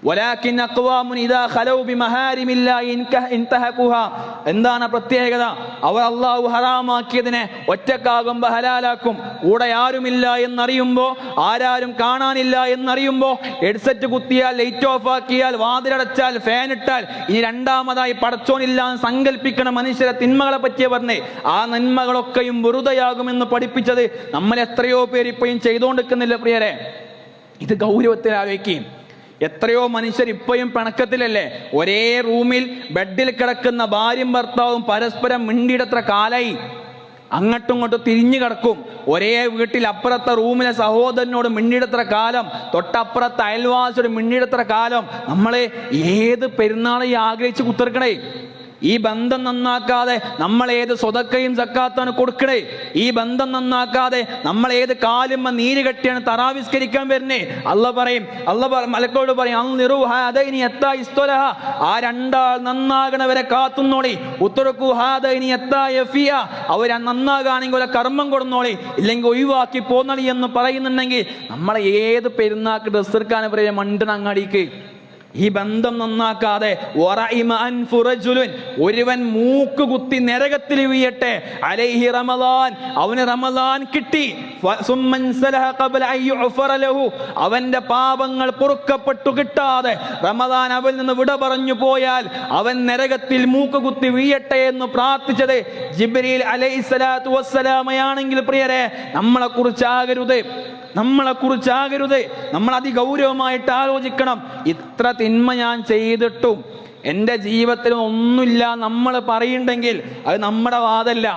A: വലാകിൻ അഖ്വാമുൻ ഇദാ ഖലൗ ബിമഹാരിമില്ലാഹി ഇൻതഹഖുഹാ. എന്താണ് പ്രത്യേകത? അവർ അല്ലാഹു ഹറാമാക്കിയതിനെ ഒറ്റക്കാകുമ്പോൾ ഹലാലാക്കും. കൂടെ ആരുമില്ല എന്നറിയുമ്പോൾ, ആരാരും കാണാനില്ല എന്നറിയുമ്പോൾ, ഹെഡ്സെറ്റ് കുത്തിയാൽ, ലൈറ്റ് ഓഫ് ആക്കിയാൽ, വാതിലടച്ചാൽ, ഫാൻ ഇട്ടാൽ, ഇനി രണ്ടാമതായി പടച്ചോനില്ല എന്ന് സങ്കല്പിക്കണ മനുഷ്യരെ തിന്മകളെ പറ്റിയ പറഞ്ഞേ, ആ നന്മകളൊക്കെയും വെറുതെയാകുമെന്ന് പഠിപ്പിച്ചത് നമ്മൾ എത്രയോ പേര് ഇപ്പോഴും ചെയ്തുകൊണ്ടിരിക്കുന്നില്ല പ്രിയരെ. ഇത് ഗൗരവത്തിൽ ആലോചിക്കുകയും. എത്രയോ മനുഷ്യർ ഇപ്പോഴും പിണക്കത്തിലല്ലേ? ഒരേ റൂമിൽ ബെഡിൽ കിടക്കുന്ന ഭാര്യയും ഭർത്താവും പരസ്പരം മിണ്ടിയിടത്ര കാലായി. അങ്ങോട്ടും ഇങ്ങോട്ടും തിരിഞ്ഞു കിടക്കും. ഒരേ വീട്ടിൽ അപ്പുറത്തെ റൂമിലെ സഹോദരനോട് മിണ്ടിയിടത്ര കാലം, തൊട്ടപ്പുറത്തെ അയൽവാസിയോട് മിണ്ടിയിടത്ര കാലം. നമ്മളെ ഏത് പെരുന്നാളെ ആഗ്രഹിച്ച് കുത്തിർക്കണേ? ഈ ബന്ധം നന്നാക്കാതെ നമ്മൾ ഏത് സ്വതക്കയും സക്കാത്താണ് കൊടുക്കണേ? ഈ ബന്ധം നന്നാക്കാതെ നമ്മൾ ഏത് കാലുമ്മ നീര് കെട്ടിയാണ് തറാവിസ്കരിക്കാൻ വരുന്നേ? അല്ലാഹ് പറയും, മലക്കോട് പറയും, ആ രണ്ടാൾ നന്നാകണവരെ കാത്തുന്നോളി. അവർ നന്നാകാണെങ്കിൽ ഒരു കർമ്മം കൊടുന്നോളി, ഇല്ലെങ്കിൽ ഒഴിവാക്കി പോന്നളി എന്ന് പറയുന്നുണ്ടെങ്കിൽ നമ്മളെ ഏത് പെരുന്നാക്ക് ഡ്രസ് എടുക്കാൻ പറയാ മണ്ടൻ അങ്ങാടിക്ക്? ഈ ബന്ധം നന്നാക്കാതെ ഒരുവൻ മൂക്ക് കുത്തി നരകത്തിൽ വീഴട്ടെ, അലൈഹി റമളാൻ, അവന് റമളാൻ കിട്ടി, അവന്റെ പാപങ്ങൾ പൊറുക്കപ്പെട്ടു കിട്ടാതെ റമളാൻ അവൽ നിന്ന് വിട പറഞ്ഞു പോയാൽ അവൻ നരകത്തിൽ മൂക്ക് കുത്തി വീഴട്ടെ എന്ന് പ്രാർത്ഥിച്ചത് ജിബ്രീൽ അലൈഹിസ്സലാത്തു വസ്സലാമയാണെങ്കിൽ പ്രിയരെ, നമ്മളെ കുറിച്ചാകരുത്. നമ്മൾ അതിഗൗരവമായിട്ട് ആലോചിക്കണം. ഇത്ര തിന്മ ഞാൻ ചെയ്തിട്ടും എൻ്റെ ജീവിതത്തിൽ ഒന്നുമില്ല നമ്മൾ പറയുന്നുണ്ടെങ്കിൽ അത് നമ്മുടെ വാദമല്ല,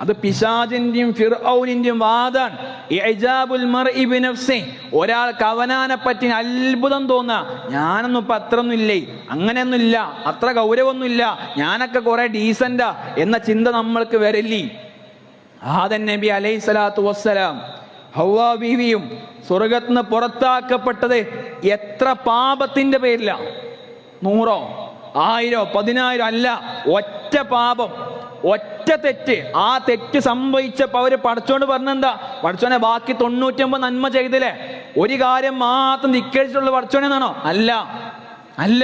A: അത് പിശാചിന്റെയും ഫിർഔനിന്റെയും വാദാണ്. ഇഅജാബുൽ മർഇ ബിനഫ്സി, ഒരാൾക്ക് അവനാനെ പറ്റി അത്ഭുതം തോന്നുക, ഞാനൊന്നും ഇപ്പം അത്രയൊന്നുമില്ലേ, അങ്ങനെയൊന്നുമില്ല, അത്ര ഗൗരവമൊന്നുമില്ല, ഞാനൊക്കെ കുറെ ഡീസന്റാ എന്ന ചിന്ത നമ്മൾക്ക് വരില്ലേ? ആദം നബി അലൈഹിസ്സലാത്തു വസ്സലാം ഹവ്വാ ബീവിയും സ്വർഗത്തിന് പുറത്താക്കപ്പെട്ടത് എത്ര പാപത്തിന്റെ പേരില? 100, 1000, 10000 അല്ല, ഒറ്റ പാപം, ഒറ്റ തെറ്റ്. ആ തെറ്റ് സംഭവിച്ചപ്പോ അവര് പടച്ചോണ്ട് പറഞ്ഞെന്താ? പടച്ചോനെ ബാക്കി 99 നന്മ ചെയ്തില്ലേ, ഒരു കാര്യം മാത്രം ധിക്കരിച്ചിട്ടുള്ള പടച്ചോനെന്നാണോ? അല്ല.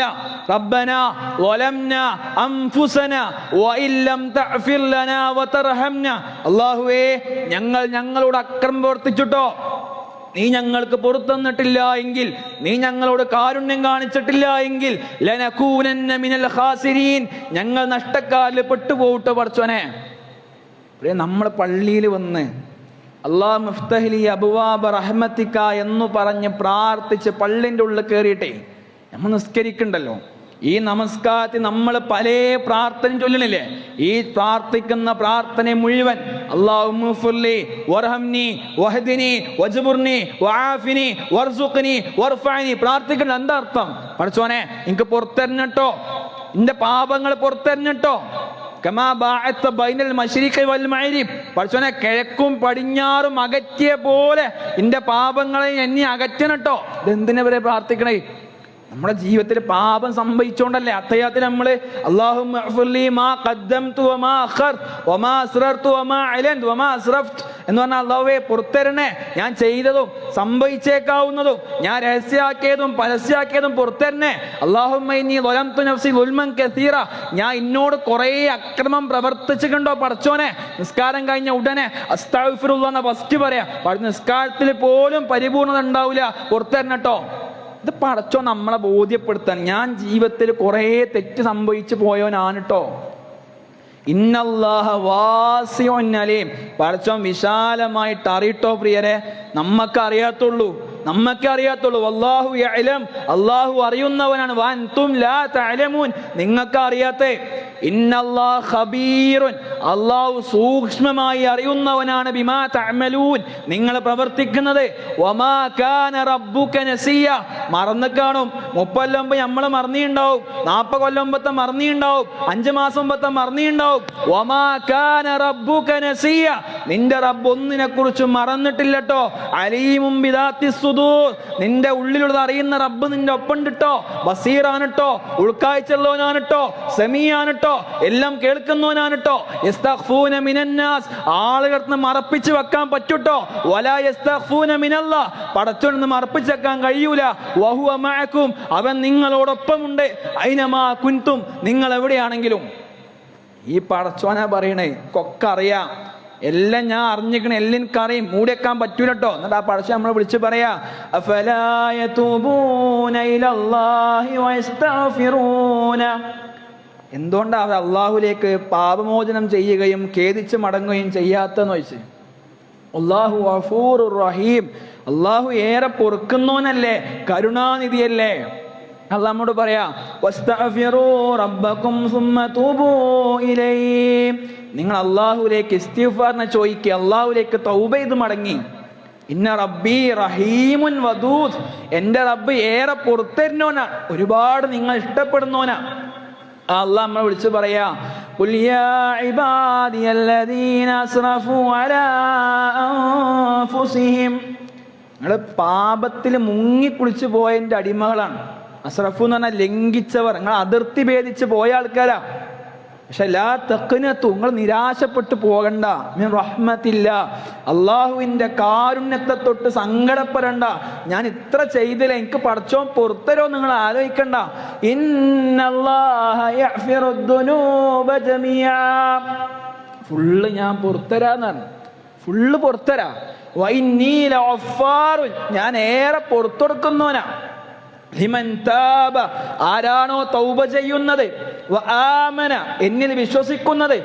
A: റബ്ബനാ വലംനാ അൻഫുസനാ വഇല്ലം തഗ്ഫിർ ലനാ വതർഹംനാ. അല്ലാഹുവേ, ഞങ്ങളോട് അക്രമം പ്രവർത്തിച്ചിട്ടോ, നീ ഞങ്ങൾക്ക് പുറത്തന്നിട്ടില്ല എങ്കിൽ, നീ ഞങ്ങളോട് കാരുണ്യം കാണിച്ചിട്ടില്ല എങ്കിൽ, ലനകൂനന്ന മിനൽ ഖാസിരീൻ, ഞങ്ങൾ നഷ്ടക്കാരിൽ പെട്ടുപോകട്ടെ പടച്ചോനെ. നമ്മൾ പള്ളിയിൽ വന്ന് അല്ലാഹു മുഫ്തഹ്ലി അബ്വാബ റഹ്മതിക എന്ന് പറഞ്ഞ് പ്രാർത്ഥിച്ച് പള്ളിൻ്റെ ഉള്ളിൽ കയറിയിട്ടേ നമ്മൾ നിസ്കരിക്കണ്ടല്ലോ. ഈ നമസ്കാരത്തിൽ നമ്മൾ പല പ്രാർത്ഥന ചൊല്ലണില്ലേ? ഈ പ്രാർത്ഥിക്കുന്ന പ്രാർത്ഥന മുഴുവൻ അല്ലാഹുമ്മഗ്ഫിർലി വർഹംനി വഹ്ദിനി വജ്ബുർനി വആഫിനി വർസുഖ്നി വർഫഅനി പ്രാർത്ഥിക്കണം. എന്താ അർത്ഥം? പടച്ചോനെ എനിക്ക് പുറത്തെറിഞ്ഞിട്ടോ, എന്റെ പാപങ്ങൾ പുറത്തെറിഞ്ഞിട്ടോ. കമാ ബഅഅത ബൈനൽ മശ്രിഖി വൽ മഗ്രിബ്, പടച്ചോനെ കിഴക്കും പടിഞ്ഞാറും അകറ്റിയ പോലെ എന്റെ പാപങ്ങളെ എന്നെ അകറ്റണട്ടോ. ഇതെന്തിനെ വരെ പ്രാർത്ഥിക്കണേ? നമ്മുടെ ജീവിതത്തിൽ പാപം സംഭവിച്ചോണ്ടല്ലേ അത്തഹിയ്യാത്തിൽ നമ്മൾ അല്ലാഹുമ്മഗ്ഫിർലി മാ ഖദ്ദംതു വമാ അഖർതു വമാ അസ്റർതു വമാ അലൻതു വമാ അസ്റഫ്തു എന്ന് പറഞ്ഞാൽ അല്ലാഹുവേ പുറത്തരണേ, ഞാൻ ചെയ്തതും സംഭവിച്ചേക്കാവുന്നതും ഞാൻ രഹസ്യമാക്കിയതും പരസ്യമാക്കിയതും പുറത്തരണേ. അല്ലാഹുമ്മ ഇന്നി ളലംതു നഫ്സി ളുൽമൻ കസീറ, ഞാൻ എന്നോട് കുറേ അക്രമം പ്രവർത്തിച്ചിട്ടുണ്ടോ പടച്ചോനെ. നിസ്കാരം കഴിഞ്ഞ ഉടനെ അസ്തഗ്ഫിറുല്ലാഹ് എന്ന ഫസ്റ്റ് പറയാ. നിസ്കാരത്തിൽ പോലും പരിപൂർണത ഉണ്ടാവില്ല, പുറത്തരണട്ടോ. ഇത് പടച്ചോ നമ്മളെ ബോധ്യപ്പെടുത്താൻ, ഞാൻ ജീവിതത്തിൽ കുറേ തെറ്റ് സംഭവിച്ചു പോയോനാണ് കേട്ടോ. ഇന്നല്ലാഹ വാസിഉൻ അലീം, പടച്ചോൻ വിശാലമായിട്ട് അറിയട്ടോ പ്രിയരെ. നമ്മക്ക് അറിയാത്തുള്ളൂ. വല്ലാഹു യഅലം, അല്ലാഹു അറിയുന്നവനാണ്. വഅൻതും ലാ തഅലമൂൻ, നിങ്ങൾക്ക് അറിയാത്തേ. ഇന്നല്ലാഹ ഖബീറുൻ, അല്ലാഹു സൂക്ഷ്മമായി അറിയുന്നവനാണ് ബിമാ തഅമലൂൻ, നിങ്ങൾ പ്രവർത്തിക്കുന്നത്. വമാ കാന റബ്ബുക നസിയ, മറന്നു കാണും. 30 കൊല്ലം മുമ്പ് നമ്മൾ മറന്നിണ്ടാവും, 40 കൊല്ലം മുമ്പത്തെ മറന്നിണ്ടാവും, 5 മാസം മുമ്പത്തെ മറന്നിണ്ടാവും. വമാ കാന റബ്ബുക നസിയ, നിന്റെ റബ്ബ് ഒന്നിനെ കുറിച്ചും മറന്നിട്ടില്ലട്ടോ. അലീമും ബിദാത്തി സുദൂർ, നിന്റെ ഉള്ളിലുള്ളത് അറിയുന്ന റബ്ബ് നിന്റെ ഒപ്പം കിട്ടോ. ബസീറാണിട്ടോ, ഉൾക്കാഴ്ചയുള്ളവനാണിട്ടോ, സമീയാണിട്ടോ, എല്ലാം കേൾക്കുന്നവനാണിട്ടോ. യസ്തഖ്ഫൂന മിനന്നാസ്, ആളുകൾക്ക് മറപ്പിച്ച് വെക്കാൻ പറ്റൂട്ടോ. വലാ യസ്തഖ്ഫൂന മിനല്ലാഹ്, പടച്ചോനെ മറപ്പിച്ച് വെക്കാൻ കഴിയൂല. വഹുവ മഅകും, അവൻ നിങ്ങളോടൊപ്പമുണ്ട്. ഐനമാ കുൻതും, നിങ്ങൾ എവിടെയാണെങ്കിലും. ഈ പടച്ചോനാ പറയണേ, കൊക്കറിയാം, എല്ലാം ഞാൻ അറിഞ്ഞിരിക്കണേ, എല്ലാം എനിക്കറിയും, മൂടിയേക്കാൻ പറ്റൂലട്ടോ. എന്നിട്ട് ആ പടച്ച നമ്മളെ വിളിച്ച് പറയാ, അഫലാ യതൂബൂന ഇലല്ലാഹി വയസ്തഗ്ഫിറൂന, എന്തുകൊണ്ടാ അവർ അള്ളാഹുലേക്ക് പാപമോചനം ചെയ്യുകയും ഖേദിച്ച് മടങ്ങുകയും ചെയ്യാത്തെന്ന് ചോദിച്ചു. അല്ലാഹു ഗഫൂറുർ റഹീം, അള്ളാഹു ഏറെ പൊറുക്കുന്നവനല്ലേ, കരുണാനിധിയല്ലേ. അല്ലാഹു നമ്മോട് പറയാ, വസ്തഗ്ഫിറൂ റബ്ബക്കും സുമ്മ തൂബൂ ഇലൈഹി, നിങ്ങൾ അള്ളാഹുലേക്ക് ഇസ്തിഗ്ഫാറിനെ ചോദിക്കുക, അള്ളാഹുലേക്ക് തൗബ ചെയ്ത് മടങ്ങി. ഇന്ന റബ്ബി റഹീമുൻ വദൂദ്, എൻ്റെ റബ്ബ് ഏറെ പൊറുത്തരുന്നോനാ, ഒരുപാട് നിങ്ങൾ ഇഷ്ടപ്പെടുന്നോനാ. അള്ളാഹ് നമ്മളെ വിളിച്ച് പറയാ, ഖുൽ യാ ഇബാദിയല്ലദീന അസ്റഫൂ അലാ അൻഫുസിഹിം, നിങ്ങൾ പാപത്തിൽ മുങ്ങി കുളിച്ചു പോയതിൻ്റെ അടിമകളാണ്. അസ്റഫു എന്ന് പറഞ്ഞാൽ ലംഘിച്ചവർ, നിങ്ങൾ അതിർത്തി ഭേദിച്ച് പോയ ആൾക്കാരാ. പക്ഷെ ലാ തഖ്നതു, നിങ്ങൾ നിരാശപ്പെട്ടു പോകണ്ട. മിൻ റഹ്മത്തില്ല, അള്ളാഹുവിൻ്റെ കാരുണ്യത്തെ തൊട്ട് സങ്കടപ്പെടണ്ട. ഞാൻ ഇത്ര ചെയ്തില്ല, എനിക്ക് പടച്ചോൻ പൊറുത്തരോ നിങ്ങൾ ആലോചിക്കണ്ട. ഇന്നല്ലാഹ യഗ്ഫിറുദ് ദുനൂബ ജമീഅ, ഫുള്ള് ഞാൻ പൊറുത്തരാന്നാണ്, ഫുള്ള് പൊറുത്തരാ. വഇന്നീ ലഗഫാറുൻ, ഞാൻ ഏറെ പൊറുത്തൊടുക്കുന്നവനാ. ലിമൻ താബ, ആരാണോ തൗബ ചെയ്യുന്നത്, വആമന, എന്നിൽ വിശ്വസിക്കുന്നത്,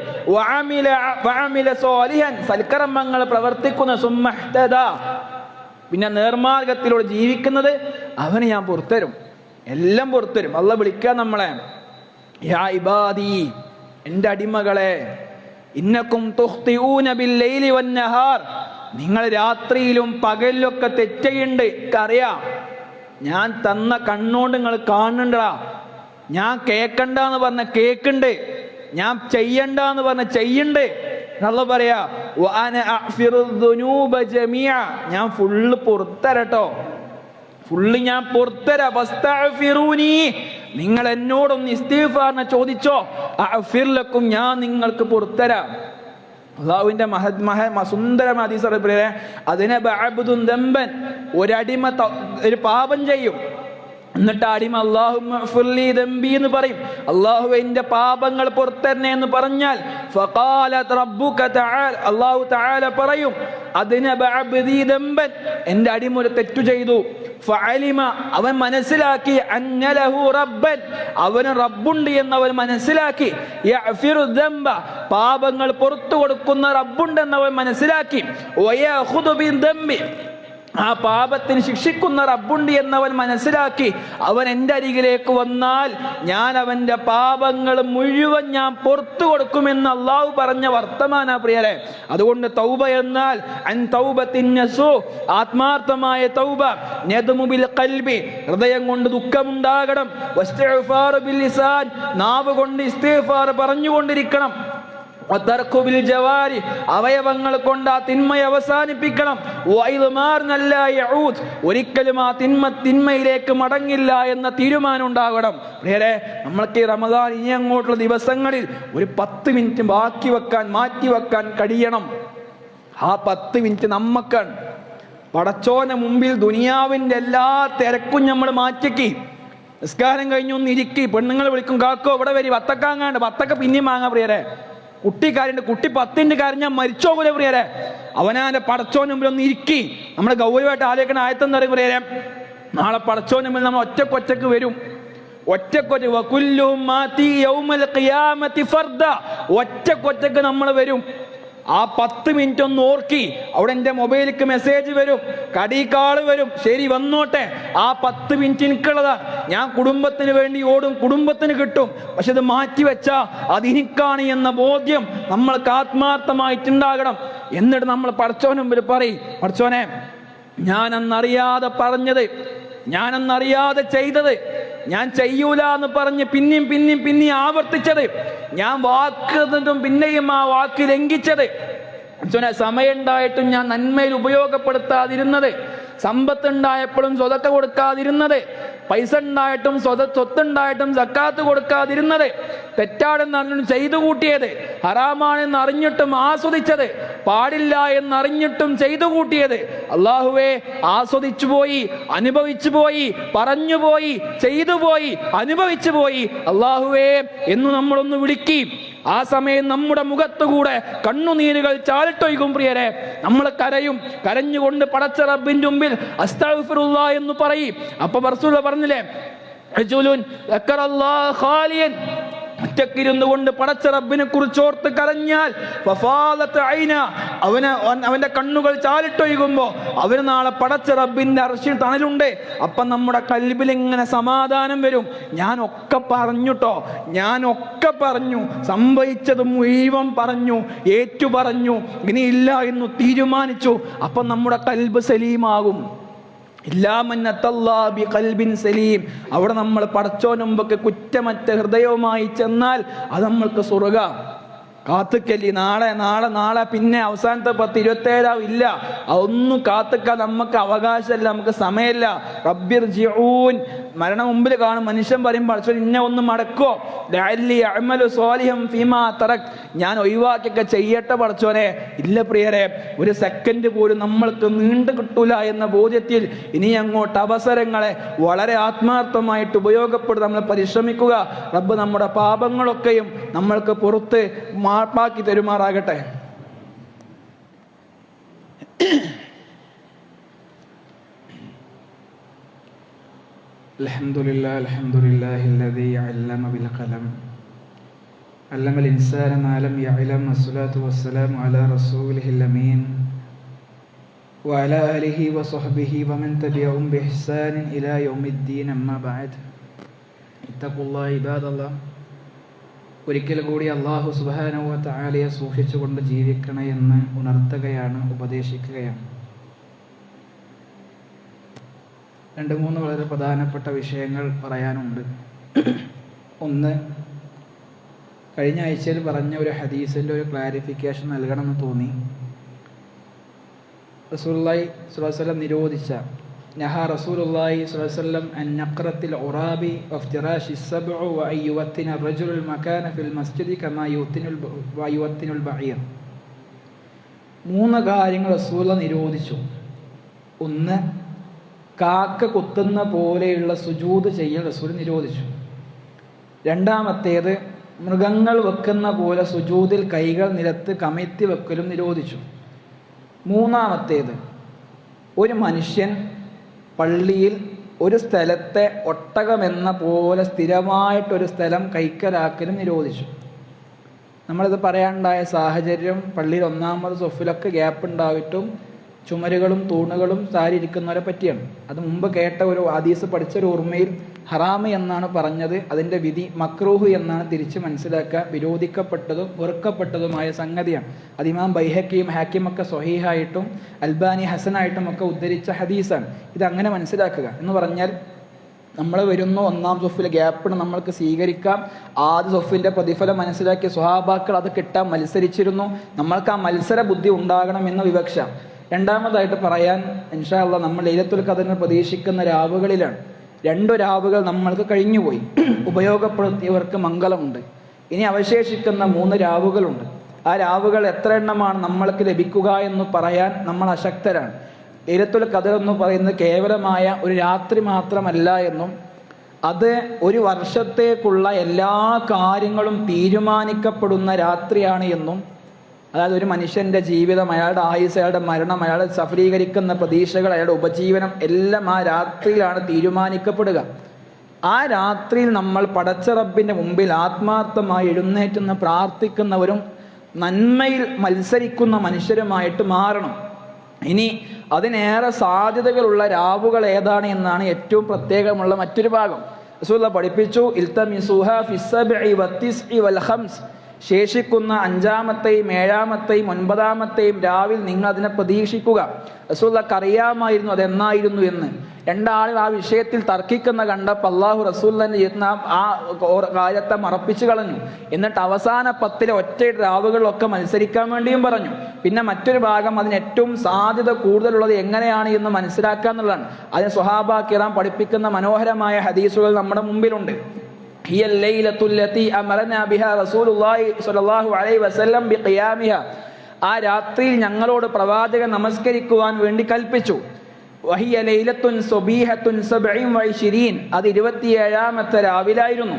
A: വഅമില സ്വാലിഹൻ, സൽക്കർമ്മങ്ങൾ പ്രവർത്തിക്കുന്ന, സുമ്മഹ്തദ, പിന്നെ നേർമാർഗത്തിലൂടെ ജീവിക്കുന്നത്, അവന് ഞാൻ പുറത്തരും, എല്ലാം പുറത്തരും. അല്ലാഹ് വിളിക്കുക നമ്മളെ, യാ ഇബാദി, എൻ്റെ അടിമകളെ, ഇന്നക്കും തുഖ്തിഊന ബില്ലൈലി വന്നഹാർ, നിങ്ങൾ രാത്രിയിലും പകലിലൊക്കെ തെറ്റുന്നുണ്ട്, എനിക്കറിയാം. ഞാൻ തന്ന കണ്ണോണ്ട് നിങ്ങൾ കാണുന്നുണ്ടാ, ഞാൻ കേക്കണ്ടെന്ന് പറഞ്ഞ കേക്കുണ്ട്, ഞാൻ ചെയ്യണ്ടെന്ന് പറഞ്ഞ ചെയ്യുണ്ട്. നല്ല പറയാ, വഅന അഗ്ഫിറുദ് ദുനൂബ ജമീഅ, ഞാൻ ഫുള്ള് പുറത്തരട്ടോ, ഫുള്ള് ഞാൻ പുറത്തരാ. ഫസ്തഗ്ഫിറൂനി, നിങ്ങൾ എന്നോടൊന്ന് ഇസ്തിഗ്ഫാറിനെ ചോദിച്ചോ, അഗ്ഫിർ ലക്കും, ഞാൻ നിങ്ങൾക്ക് പുറത്തരാ. അള്ളാഹുവിന്റെ സുന്ദരമായ ഹദീസ്, അതിനെ ബഅബ്ദുൻ ദംബൻ, ഒരടിമ ഒരു പാപം ചെയ്യും, എന്നിട്ട് അടിമ അല്ലാഹുമ്മ ഇഗ്ഫിർലി ദംബി എന്ന് പറയും, അല്ലാഹു എൻ്റെ പാപങ്ങൾ പുറത്തരണേ എന്ന് പറഞ്ഞാൽ, ഫഖാലത് റബ്ബുക തആല, അല്ലാഹു തആല പറയും, അദ്നബ അബ്ദി ദംബൻ, എൻ്റെ അടിമ ഒരു തെറ്റു ചെയ്തു. ഫഅലിമ, അവൻ മനസ്സിലാക്കി, അന്ന ലഹു റബ്ബൻ, അവന് റബ്ബുണ്ട് എന്ന് അവൻ മനസ്സിലാക്കി. യഗ്ഫിറു ദംബ, പാപങ്ങൾ പുറത്തു കൊടുക്കുന്ന റബ്ബുണ്ടെന്ന് അവൻ മനസ്സിലാക്കി. വയഖുദു ബിദംബി, ആ പാപത്തിന് ശിക്ഷിക്കുന്ന റബ്ബുണ്ട് എന്നവൻ മനസ്സിലാക്കി. അവൻ എൻ്റെ അരികിലേക്ക് വന്നാൽ ഞാൻ അവൻ്റെ പാപങ്ങൾ മുഴുവൻ ഞാൻ പുറത്തു കൊടുക്കുമെന്ന് അള്ളാഹു പറഞ്ഞ വർത്തമാന പ്രിയരെ. അതുകൊണ്ട് തൗബ എന്നാൽ അൻ തൗബത്തിൻ നസൂ, ആത്മാർത്ഥമായ തൗബ. നദ്മു ബിൽ ഖൽബി, ഹൃദയം കൊണ്ട് ദുഃഖമുണ്ടാകണം. വസ്തിഗ്ഫാർ ബിൽ ലിസാൻ, നാവ് കൊണ്ട് ഇസ്തിഗ്ഫാർ പറഞ്ഞുകൊണ്ടിരിക്കണം. അവയവങ്ങൾ കൊണ്ട് ആ തിന്മയെ അവസാനിപ്പിക്കണം. ഒരിക്കലും ആ തിന്മയിലേക്ക് മടങ്ങില്ല എന്ന തീരുമാനം ഉണ്ടാകണം. പ്രിയരെ, നമ്മൾക്ക് ഈ റമദാൻ ഇനി അങ്ങോട്ടുള്ള ദിവസങ്ങളിൽ ഒരു 10 മിനിറ്റ് മാറ്റി വെക്കാൻ കഴിയണം. ആ 10 മിനിറ്റ് നമ്മക്കാണ്. പടച്ചോനെ മുമ്പിൽ ദുനിയാവിന്റെ എല്ലാ തിരക്കും നമ്മൾ മാറ്റിക്കി. നിസ്കാരം കഴിഞ്ഞ് ഒന്ന് ഇരിക്കി. പെണ്ണുങ്ങൾ വിളിക്കും, കാക്കോ ഇവിടെ വരി, വത്തക്കാങ്ങാണ്ട്. വത്തക്ക പിന്നെയും വാങ്ങാം പ്രിയരെ. കുട്ടിക്കാരുണ്ട്, കുട്ടി 10 കരഞ്ഞാൽ മരിച്ചോ പോലെ പ്രിയരെ. അവനാന്റെ പടച്ചോന് മുമ്പിൽ ഒന്ന് ഇരിക്കി. നമ്മുടെ ഗൗരവമായിട്ട് ആലോചിക്കണ ആയത്തെന്ന് പറയും പ്രിയരെ, നാളെ പടച്ചോന് മുമ്പിൽ നമ്മൾ ഒറ്റക്കൊറ്റക്ക് വരും. ഒറ്റക്കൊറ്റക്ക് നമ്മൾ വരും.
B: ആ 10 മിനിറ്റ് ഒന്ന് ഓർക്കി. അവിടെ എൻ്റെ മൊബൈലിലേക്ക് മെസ്സേജ് വരും, കടീക്കാള് വരും, ശരി വന്നോട്ടെ, ആ 10 മിനിറ്റ് എനിക്കുള്ളതാ, ഞാൻ കുടുംബത്തിന് വേണ്ടി ഓടും, കുടുംബത്തിന് കിട്ടും. പക്ഷെ ഇത് മാറ്റിവെച്ചാ അത് എനിക്കാണ് എന്ന ബോധ്യം നമ്മൾക്ക് ആത്മാർത്ഥമായിട്ടുണ്ടാകണം. എന്നിട്ട് നമ്മൾ പടച്ചോന് മുമ്പിൽ പറയും, പടച്ചോനെ ഞാനന്നറിയാതെ പറഞ്ഞത്, ഞാനന്നറിയാതെ ചെയ്തത്, ഞാൻ ചെയ്യൂല എന്ന് പറഞ്ഞ് പിന്നെയും ആവർത്തിച്ചത്, ഞാൻ വാക്ക് തന്നിട്ടും പിന്നെയും ആ വാക്ക് ലംഘിച്ചത്, സമയം ഉണ്ടായിട്ടും ഞാൻ നന്മയിൽ ഉപയോഗപ്പെടുത്താതിരുന്നത്, സമ്പത്തുണ്ടായപ്പോഴും സ്വതക്ക കൊടുക്കാതിരുന്നത്, പൈസ ഉണ്ടായിട്ടും സ്വത്തുണ്ടായിട്ടും സക്കാത്ത് കൊടുക്കാതിരുന്നത്, തെറ്റാണെന്ന് അറിഞ്ഞും ചെയ്തു കൂട്ടിയത്, ഹറാമാണെന്ന് അറിഞ്ഞിട്ടും ആസ്വദിച്ചത്, പാടില്ല എന്നറിഞ്ഞിട്ടും ചെയ്തു കൂട്ടിയത്. അള്ളാഹുവേ, ആസ്വദിച്ചു പോയി, അനുഭവിച്ചു പോയി, പറഞ്ഞുപോയി, ചെയ്തു പോയി, അനുഭവിച്ചു പോയി അള്ളാഹുവേ എന്ന് നമ്മളൊന്ന് വിളിക്കും. ആ സമയം നമ്മുടെ മുഖത്തുകൂടെ കണ്ണുനീരുകൾ ചാലിട്ടൊഴുകും പ്രിയരെ. നമ്മൾ കരഞ്ഞുകൊണ്ട് പടച്ച റബ്ബിന്റെ മുമ്പിൽ അസ്തഗ്ഫിറുല്ലാഹ് എന്ന് പറയും. അപ്പൊ റസൂൽ പറഞ്ഞില്ലേ, റജുലുൻ ദക്കറല്ലാഹ ഖാലിയൻ, ഒറ്റക്കിരുന്നു കൊണ്ട് പടച്ച റബ്ബിനെ കുറിച്ച് ഓർത്ത് കരഞ്ഞാൽ അവന്റെ കണ്ണുകൾ ചാലിട്ടൊഴുകുമ്പോ അവന് നാളെ പടച്ച റബ്ബിന്റെ അർശിൽ തണലുണ്ട്. അപ്പൊ നമ്മുടെ കൽബിൽ ഇങ്ങനെ സമാധാനം വരും. ഞാനൊക്കെ പറഞ്ഞുട്ടോ, ഞാനൊക്കെ പറഞ്ഞു, സംഭവിച്ചത് മുഴുവൻ പറഞ്ഞു, ഏറ്റു പറഞ്ഞു, ഇനിയില്ല എന്ന് തീരുമാനിച്ചു. അപ്പൊ നമ്മുടെ കൽബ് സലീമാകും. സലീം. അവിടെ നമ്മൾ പടച്ചോനുമ്പൊക്കെ കുറ്റമറ്റ ഹൃദയവുമായി ചെന്നാൽ അത് നമ്മൾക്ക് സ്വർഗ്ഗം. കാത്തുക്കല്ലി, നാളെ പിന്നെ അവസാനത്തെ 10-27 ഇല്ല, അതൊന്നും കാത്തുക്കാൻ നമുക്ക് അവകാശമല്ല, നമുക്ക് സമയമില്ല. റബ്ബിർജിഊൻ, മരണം മുമ്പിൽ കാണും. മനുഷ്യൻ പറയുമ്പോൾ പടച്ചോൻ ഇന്നെ ഒന്ന് മടക്കോ, ഞാൻ ഒഴിവാക്കിയൊക്കെ ചെയ്യട്ടെ പടച്ചോനെ. ഇല്ല പ്രിയരെ, ഒരു സെക്കൻഡ് പോലും നമ്മൾക്ക് നീണ്ടു കിട്ടൂല എന്ന ബോധ്യത്തിൽ ഇനി അങ്ങോട്ട് അവസരങ്ങളെ വളരെ ആത്മാർത്ഥമായിട്ട് ഉപയോഗപ്പെടുത്തി നമ്മൾ പരിശ്രമിക്കുക. റബ്ബ് നമ്മുടെ പാപങ്ങളൊക്കെയും നമ്മൾക്ക് പുറത്ത് മാപ്പാക്കി തരുമാറാകട്ടെ.
C: അൽഹംദുലില്ലാഹില്ലദീ അല്ലമ ബിൽ ഖലം അല്ലമൽ ഇൻസാന മാ ലം യഅലം വസ്സലാത്തു വസ്സലാമു അലാ റസൂലിഹിൽ അമീൻ വഅലാ ആലിഹി വസഹ്ബിഹി വമൻ തബിഅഹും ബിഇഹ്സാനിൻ ഇലാ യൗമിദ്ദീൻ. അമ്മാ ബഅദ്. ഇത്തഖുല്ലാഹ ഇബാദല്ലാഹ്. ഒരിക്കൽ കൂടി അല്ലാഹു സുബ്ഹാനഹു വ തആലയെ സൂക്ഷിച്ചുകൊണ്ട് ജീവിക്കണം എന്ന് ഉണർത്തുകയാണ്, ഉപദേശിക്കുകയാണ്. 2-3 വളരെ പ്രധാനപ്പെട്ട വിഷയങ്ങൾ പറയാനുണ്ട്. ഒന്ന്, കഴിഞ്ഞ ആഴ്ചയിൽ പറഞ്ഞ ഒരു ഹദീസിൻ്റെ ഒരു ക്ലാരിഫിക്കേഷൻ നൽകണമെന്ന് തോന്നി. റസൂലുള്ളാഹി സ്വല്ലല്ലാഹു അലൈഹി വസല്ലം നിരോധിച്ച നഹാ റസൂലുള്ളാഹി സ്വല്ലല്ലാഹു അലൈഹി വസല്ലം അൻ നഖറത്തിൽ ഉറാബി വഫ്തിറാശി സബ്ഉ വ അയ്യുവത്തിന റജുലുൽ മകാന ഫിൽ മസ്ജിദി കമാ യുവത്തിനുൽ ബഈർ. 3 കാര്യങ്ങൾ റസൂലുള്ളാഹി നിരോധിച്ചു. ഒന്ന്, കാക്ക കുത്തുന്ന പോലെയുള്ള സുജൂദ് ചെയ്യൽ റസൂൽ നിരോധിച്ചു. രണ്ടാമത്തേത്, മൃഗങ്ങൾ വെക്കുന്ന പോലെ സുജൂദിൽ കൈകൾ നിലത്ത് കമഴ്ത്തി വെക്കലും നിരോധിച്ചു. മൂന്നാമത്തേത്, ഒരു മനുഷ്യൻ പള്ളിയിൽ ഒരു സ്ഥലത്തെ ഒട്ടകമെന്ന പോലെ സ്ഥിരമായിട്ടൊരു സ്ഥലം കൈക്കലാക്കലും നിരോധിച്ചു. നമ്മളിത് പറയാനുണ്ടായ സാഹചര്യം, പള്ളിയിൽ 1-ാമത് സൊഫിലൊക്കെ ഗ്യാപ്പ് ഉണ്ടായിട്ടും ചുമരുകളും തൂണുകളും ചാരിയിരിക്കുന്നവരെ പറ്റിയാണ്. അത് മുമ്പ് കേട്ട ഒരു ഹദീസ് പഠിച്ചൊരു ഓർമ്മയിൽ ഹറാമ് എന്നാണ് പറഞ്ഞത്. അതിൻ്റെ വിധി മക്രൂഹ് എന്നാണ് തിരിച്ച് മനസ്സിലാക്കുക. വിരോധിക്കപ്പെട്ടതും വെറുക്കപ്പെട്ടതുമായ സംഗതിയാണ്. അത് ഇമാം ബൈഹക്കിയും ഹാക്കിമൊക്കെ സ്വഹീഹായിട്ടും അൽബാനി ഹസനായിട്ടും ഒക്കെ ഉദ്ധരിച്ച ഹദീസാണ്. ഇതങ്ങനെ മനസ്സിലാക്കുക എന്ന് പറഞ്ഞാൽ, നമ്മൾ വരുന്നു 1-ാം സൊഫിൽ ഗ്യാപ്പിന് നമ്മൾക്ക് സ്വീകരിക്കാം. ആദ്യ സൊഫിൻ്റെ പ്രതിഫലം മനസ്സിലാക്കിയ സ്വഹാബാക്കൾ അത് കിട്ടാൻ മത്സരിച്ചിരുന്നു. നമ്മൾക്ക് ആ മത്സര ബുദ്ധി ഉണ്ടാകണം എന്ന വിവക്ഷ. രണ്ടാമതായിട്ട് പറയാൻ, ഇൻഷാ അല്ലാഹ് നമ്മൾ ലൈലത്തുൽ ഖദറിനെ പ്രതീക്ഷിക്കുന്ന രാവുകളിലാണ്. 2 രാവുകൾ നമ്മൾക്ക് കഴിഞ്ഞുപോയി. ഉപയോഗപ്പെടുത്തിയവർക്ക് മംഗളമുണ്ട്. ഇനി അവശേഷിക്കുന്ന 3 രാവുകളുണ്ട്. ആ രാവുകൾ എത്ര എണ്ണമാണ് നമ്മൾക്ക് ലഭിക്കുക എന്ന് പറയാൻ നമ്മൾ അശക്തരാണ്. ലൈലത്തുൽ ഖദർ എന്ന് പറയുന്നത് കേവലമായ ഒരു രാത്രി മാത്രമല്ല എന്നും, അത് ഒരു വർഷത്തേക്കുള്ള എല്ലാ കാര്യങ്ങളും തീരുമാനിക്കപ്പെടുന്ന രാത്രിയാണ് എന്നും, അതായത് ഒരു മനുഷ്യൻ്റെ ജീവിതം, അയാളുടെ ആയുസ്, അയാളുടെ മരണം, അയാളെ സഫലീകരിക്കുന്ന പ്രതീക്ഷകൾ, അയാളുടെ ഉപജീവനം എല്ലാം ആ രാത്രിയിലാണ് തീരുമാനിക്കപ്പെടുക. ആ രാത്രിയിൽ നമ്മൾ പടച്ച റബ്ബിൻ്റെ മുമ്പിൽ ആത്മാർത്ഥമായി എഴുന്നേറ്റുന്ന പ്രാർത്ഥിക്കുന്നവരും നന്മയിൽ മത്സരിക്കുന്ന മനുഷ്യരുമായിട്ട് മാറണം. ഇനി അതിനേറെ സാധ്യതകളുള്ള രാവുകൾ ഏതാണ് എന്നാണ് ഏറ്റവും പ്രത്യേകമുള്ള മറ്റൊരു ഭാഗം. റസൂലുള്ളാഹി പഠിപ്പിച്ചു, ഇൽതമിസുഹ ഫിസ്സബ്ഇ വത്തിസ്ഇ വൽ ഖംസ്, ശേഷിക്കുന്ന 5-ാമത്തെയും 7-ാമത്തെയും 9-ാമത്തെയും രാവിൽ നിങ്ങൾ അതിനെ പ്രതീക്ഷിക്കുക. റസൂലുള്ളാഹിക്ക് അറിയാമായിരുന്നു അതെന്നായിരുന്നു എന്ന്. രണ്ടാളുകൾ ആ വിഷയത്തിൽ തർക്കിക്കുന്ന കണ്ടപ്പോൾ അള്ളാഹു റസൂലുള്ളാഹിന്റെ ആ കാര്യത്തെ മറപ്പിച്ചു കളഞ്ഞു. എന്നിട്ട് അവസാന 10 ഒറ്റ രാവുകളിലൊക്കെ മത്സരിക്കാൻ വേണ്ടിയും പറഞ്ഞു. പിന്നെ മറ്റൊരു ഭാഗം അതിന് ഏറ്റവും സാധ്യത കൂടുതലുള്ളത് എങ്ങനെയാണ് എന്ന് മനസ്സിലാക്കുക എന്നുള്ളതാണ്. അതിന് സ്വഹാബ കിറാം പഠിപ്പിക്കുന്ന മനോഹരമായ ഹദീസുകൾ നമ്മുടെ മുമ്പിലുണ്ട്. هي الليلة التي أمرنا بها رسول الله صلى الله عليه وسلم بقيامها, ആ രാത്രിയിൽ ഞങ്ങളോട് പ്രവാചകൻ നമസ്കരിക്കുവാൻ വേണ്ടി കൽപ്പിച്ചു. വഹിയ ലൈലത്തുൻ സുബീഹത്തുൻ 27, അത് 27-ാമത്തെ രാവിലായിരുന്നു.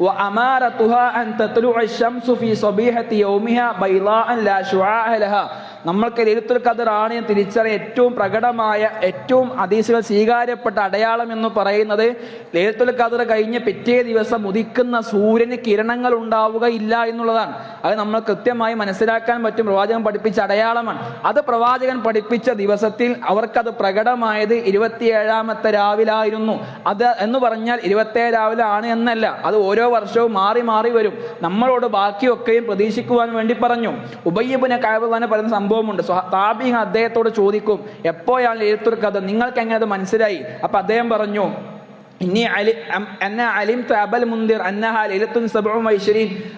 C: വഅമാറതുഹാ അൻ തത്ലുഅ അശംസു ഫീ സുബീഹത്തി യൗമിഹാ ബൈളാഅൻ ലാ ശുആഅ ലഹാ, നമ്മൾക്ക് ലൈലത്തുൽ ഖദർ ആണ് തിരിച്ചറിയ ഏറ്റവും പ്രകടമായ ഏറ്റവും ഹദീസുകൾ സ്വീകാര്യപ്പെട്ട അടയാളം എന്ന് പറയുന്നത് ലൈലത്തുൽ ഖദർ കഴിഞ്ഞ് പിറ്റേ ദിവസം ഉദിക്കുന്ന സൂര്യന് കിരണങ്ങൾ ഉണ്ടാവുകയില്ല എന്നുള്ളതാണ്. അത് നമ്മൾ കൃത്യമായി മനസ്സിലാക്കാൻ പറ്റും. പ്രവാചകൻ പഠിപ്പിച്ച അടയാളമാണ് അത്. പ്രവാചകൻ പഠിപ്പിച്ച ദിവസത്തിൽ അവർക്കത് പ്രകടമായത് 27-ാമത്തെ രാവിലായിരുന്നു. അത് എന്ന് പറഞ്ഞാൽ 27 രാവിലെ ആണ് എന്നല്ല, അത് ഓരോ വർഷവും മാറി മാറി വരും. നമ്മളോട് ബാക്കിയൊക്കെയും പ്രതീക്ഷിക്കുവാൻ വേണ്ടി പറഞ്ഞു. ഉബയ്യ് ഇബ്നു കഅബ് തന്നെ പറയുന്ന സംഭവമുണ്ട്. താബീൻ അദ്ദേഹത്തോട് ചോദിക്കും, എപ്പോഴാണ് ലൈലത്തുൽ ഖദർ, നിങ്ങൾക്ക് എങ്ങനെ അത് മനസ്സിലായി? അപ്പൊ അദ്ദേഹം പറഞ്ഞു,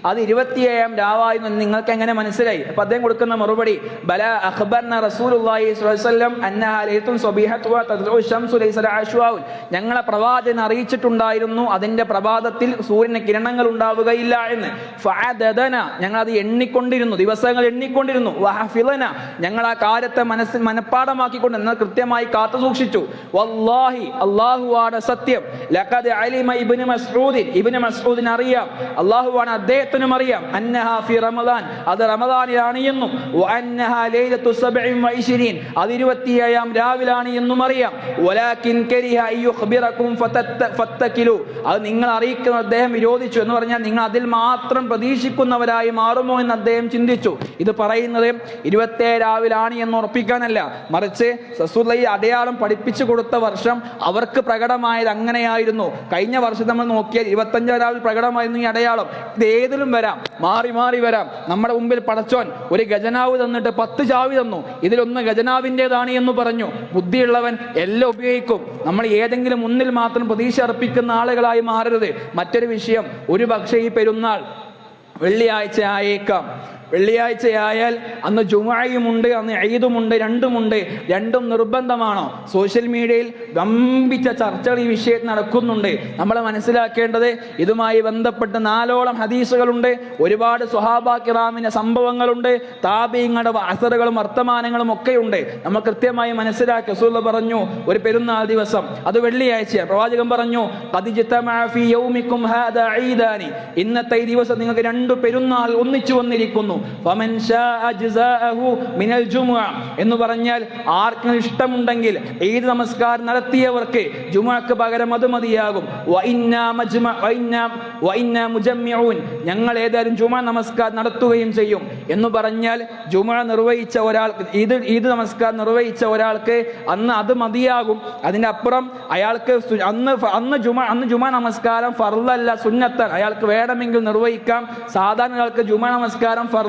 C: അത് 27-ാം രാവായിരുന്നു, നിങ്ങൾക്ക് എങ്ങനെ മനസ്സിലായി? അപ്പൊ അദ്ദേഹം കൊടുക്കുന്ന മറുപടി, ബല അഖ്ബർന റസൂലുള്ളാഹി സ്വല്ലല്ലാഹു അലൈഹി വസല്ലം അന്നഹാ ലൈലത്തുൻ സുബീഹത്തു വ തദ്ഉ ശംസു ലൈസ അശ്വാഉൻ, ഞങ്ങളെ പ്രവാചകൻ അറിയിച്ചിട്ടുണ്ടായിരുന്നു അതിന്റെ പ്രഭാതത്തിൽ സൂര്യന് കിരണങ്ങൾ ഉണ്ടാവുകയില്ല എന്ന്. ഫഅദദന, ഞങ്ങൾ അത് എണ്ണിക്കൊണ്ടിരുന്നു, ദിവസങ്ങൾ എണ്ണിക്കൊണ്ടിരുന്നു. വഹഫിളന, ഞങ്ങൾ ആ കാര്യത്തെ മനഃപ്പാഠമാക്കിക്കൊണ്ട് എന്നാൽ കൃത്യമായി കാത്തു സൂക്ഷിച്ചു. വല്ലാഹി, അല്ലാഹുവാണ് സത്യം, ലഖദ് അലിമ ഇബ്നു മസ്ഊദ്, ഇബ്നു മസ്ഊദിന് അറിയാം, അല്ലാഹുവാണ് അദ്ദേഹത്തിനും അറിയാം, അന്നഹാ ഫി റമളാൻ, അത് റമളാനിലാണ് എന്നും, വഅന്നഹാ ലൈലത്തു 27, അത് 27-ാം രാവിലാണ് എന്നും അറിയാം. വലാകിൻ കരിഹ അയ്യുഖ്ബിറകും ഫത്തകിലു, അത് നിങ്ങൾ അറിയിക്കുന്ന അദ്ദേഹം വിരോധിച്ചു എന്ന് പറഞ്ഞാൽ നിങ്ങൾ അതിൽ മാത്രം പ്രതീക്ഷിക്കുന്നവരായി മാറുമോ എന്ന് അദ്ദേഹം ചിന്തിച്ചു. ഇത് പറയുന്നത് 27 രാവിലാണ് എന്ന് ഉറപ്പിക്കാനല്ല, മറിച്ച് റസൂലുള്ളാഹി അടയാളം പഠിപ്പിച്ചു കൊടുത്ത വർഷം അവർക്ക് പ്രകടമായത് അങ്ങനെയായിരുന്നു. കഴിഞ്ഞ വർഷം നമ്മൾ നോക്കിയാൽ 25 രാവിൽ പ്രകടമായിരുന്നു ഈ അടയാളം. ഇത് ഏതിലും വരാം, മാറി മാറി വരാം. നമ്മുടെ മുമ്പിൽ പടച്ചോൻ ഒരു ഖജനാവ് തന്നിട്ട് 10 ചാവി തന്നു, ഇതിലൊന്ന് ഖജനാവിൻ്റെതാണ് എന്ന് പറഞ്ഞു. ബുദ്ധിയുള്ളവൻ എല്ലാം ഉപയോഗിക്കും. നമ്മൾ ഏതെങ്കിലും ഒന്നിൽ മാത്രം പ്രതീക്ഷ അർപ്പിക്കുന്ന ആളുകളായി മാറരുത്. മറ്റൊരു വിഷയം, ഒരു പക്ഷേ ഈ പെരുന്നാൾ വെള്ളിയാഴ്ച ആയേക്കാം. വെള്ളിയാഴ്ചയായാൽ അന്ന് ജുമുഅയുമുണ്ട്, അന്ന് ഈദുമുണ്ട്, രണ്ടും നിർബന്ധമാണോ? സോഷ്യൽ മീഡിയയിൽ ഗംഭിച്ച ചർച്ചകൾ ഈ വിഷയത്തിൽ നടക്കുന്നുണ്ട്. നമ്മൾ മനസ്സിലാക്കേണ്ടത് ഇതുമായി ബന്ധപ്പെട്ട് 4ഓളം ഹദീസുകളുണ്ട്, ഒരുപാട് സ്വഹാബാ കിറാമിന്റെ സംഭവങ്ങളുണ്ട്, താബീങ്ങളുടെ അസറുകളും വർത്തമാനങ്ങളും ഒക്കെ ഉണ്ട്. നമ്മൾ കൃത്യമായി മനസ്സിലാക്കി. റസൂലുള്ളാഹി പറഞ്ഞു, ഒരു പെരുന്നാൾ ദിവസം, അത് വെള്ളിയാഴ്ച, പ്രവാചകൻ പറഞ്ഞു, ഖദ് ജതമഅ ഫീ യൗമികും ഹാദാ ഈദാനി, ഇന്നത്തെ ഈ ദിവസം നിങ്ങൾക്ക് 2 പെരുന്നാൾ ഒന്നിച്ചു വന്നിരിക്കുന്നു. എന്ന് പറഞ്ഞാൽ ആർക്കും ഇഷ്ടമുണ്ടെങ്കിൽ ഈദ് നമസ്കാരം നടത്തിയവർക്ക് ജുമുഅക്ക് പകരം അത് മതിയാകും. ഞങ്ങൾ ഏതായാലും ജുമുഅ നമസ്കാരം നടത്തുകയും ചെയ്യും എന്ന് പറഞ്ഞാൽ ജുമുഅ നിർവഹിച്ച ഒരാൾക്ക്, ഈദ് നമസ്കാരം നിർവഹിച്ച ഒരാൾക്ക് അന്ന് അത് മതിയാകും. അതിന്റെ അപ്പുറം അയാൾക്ക് അന്ന് ജുമുഅ നമസ്കാരം ഫർളല്ല, സുന്നത്താണ്. അയാൾക്ക് വേണമെങ്കിൽ നിർവഹിക്കാം. സാധാരണ ആൾക്ക് ജുമുഅ നമസ്കാരം ഫർളാണ്,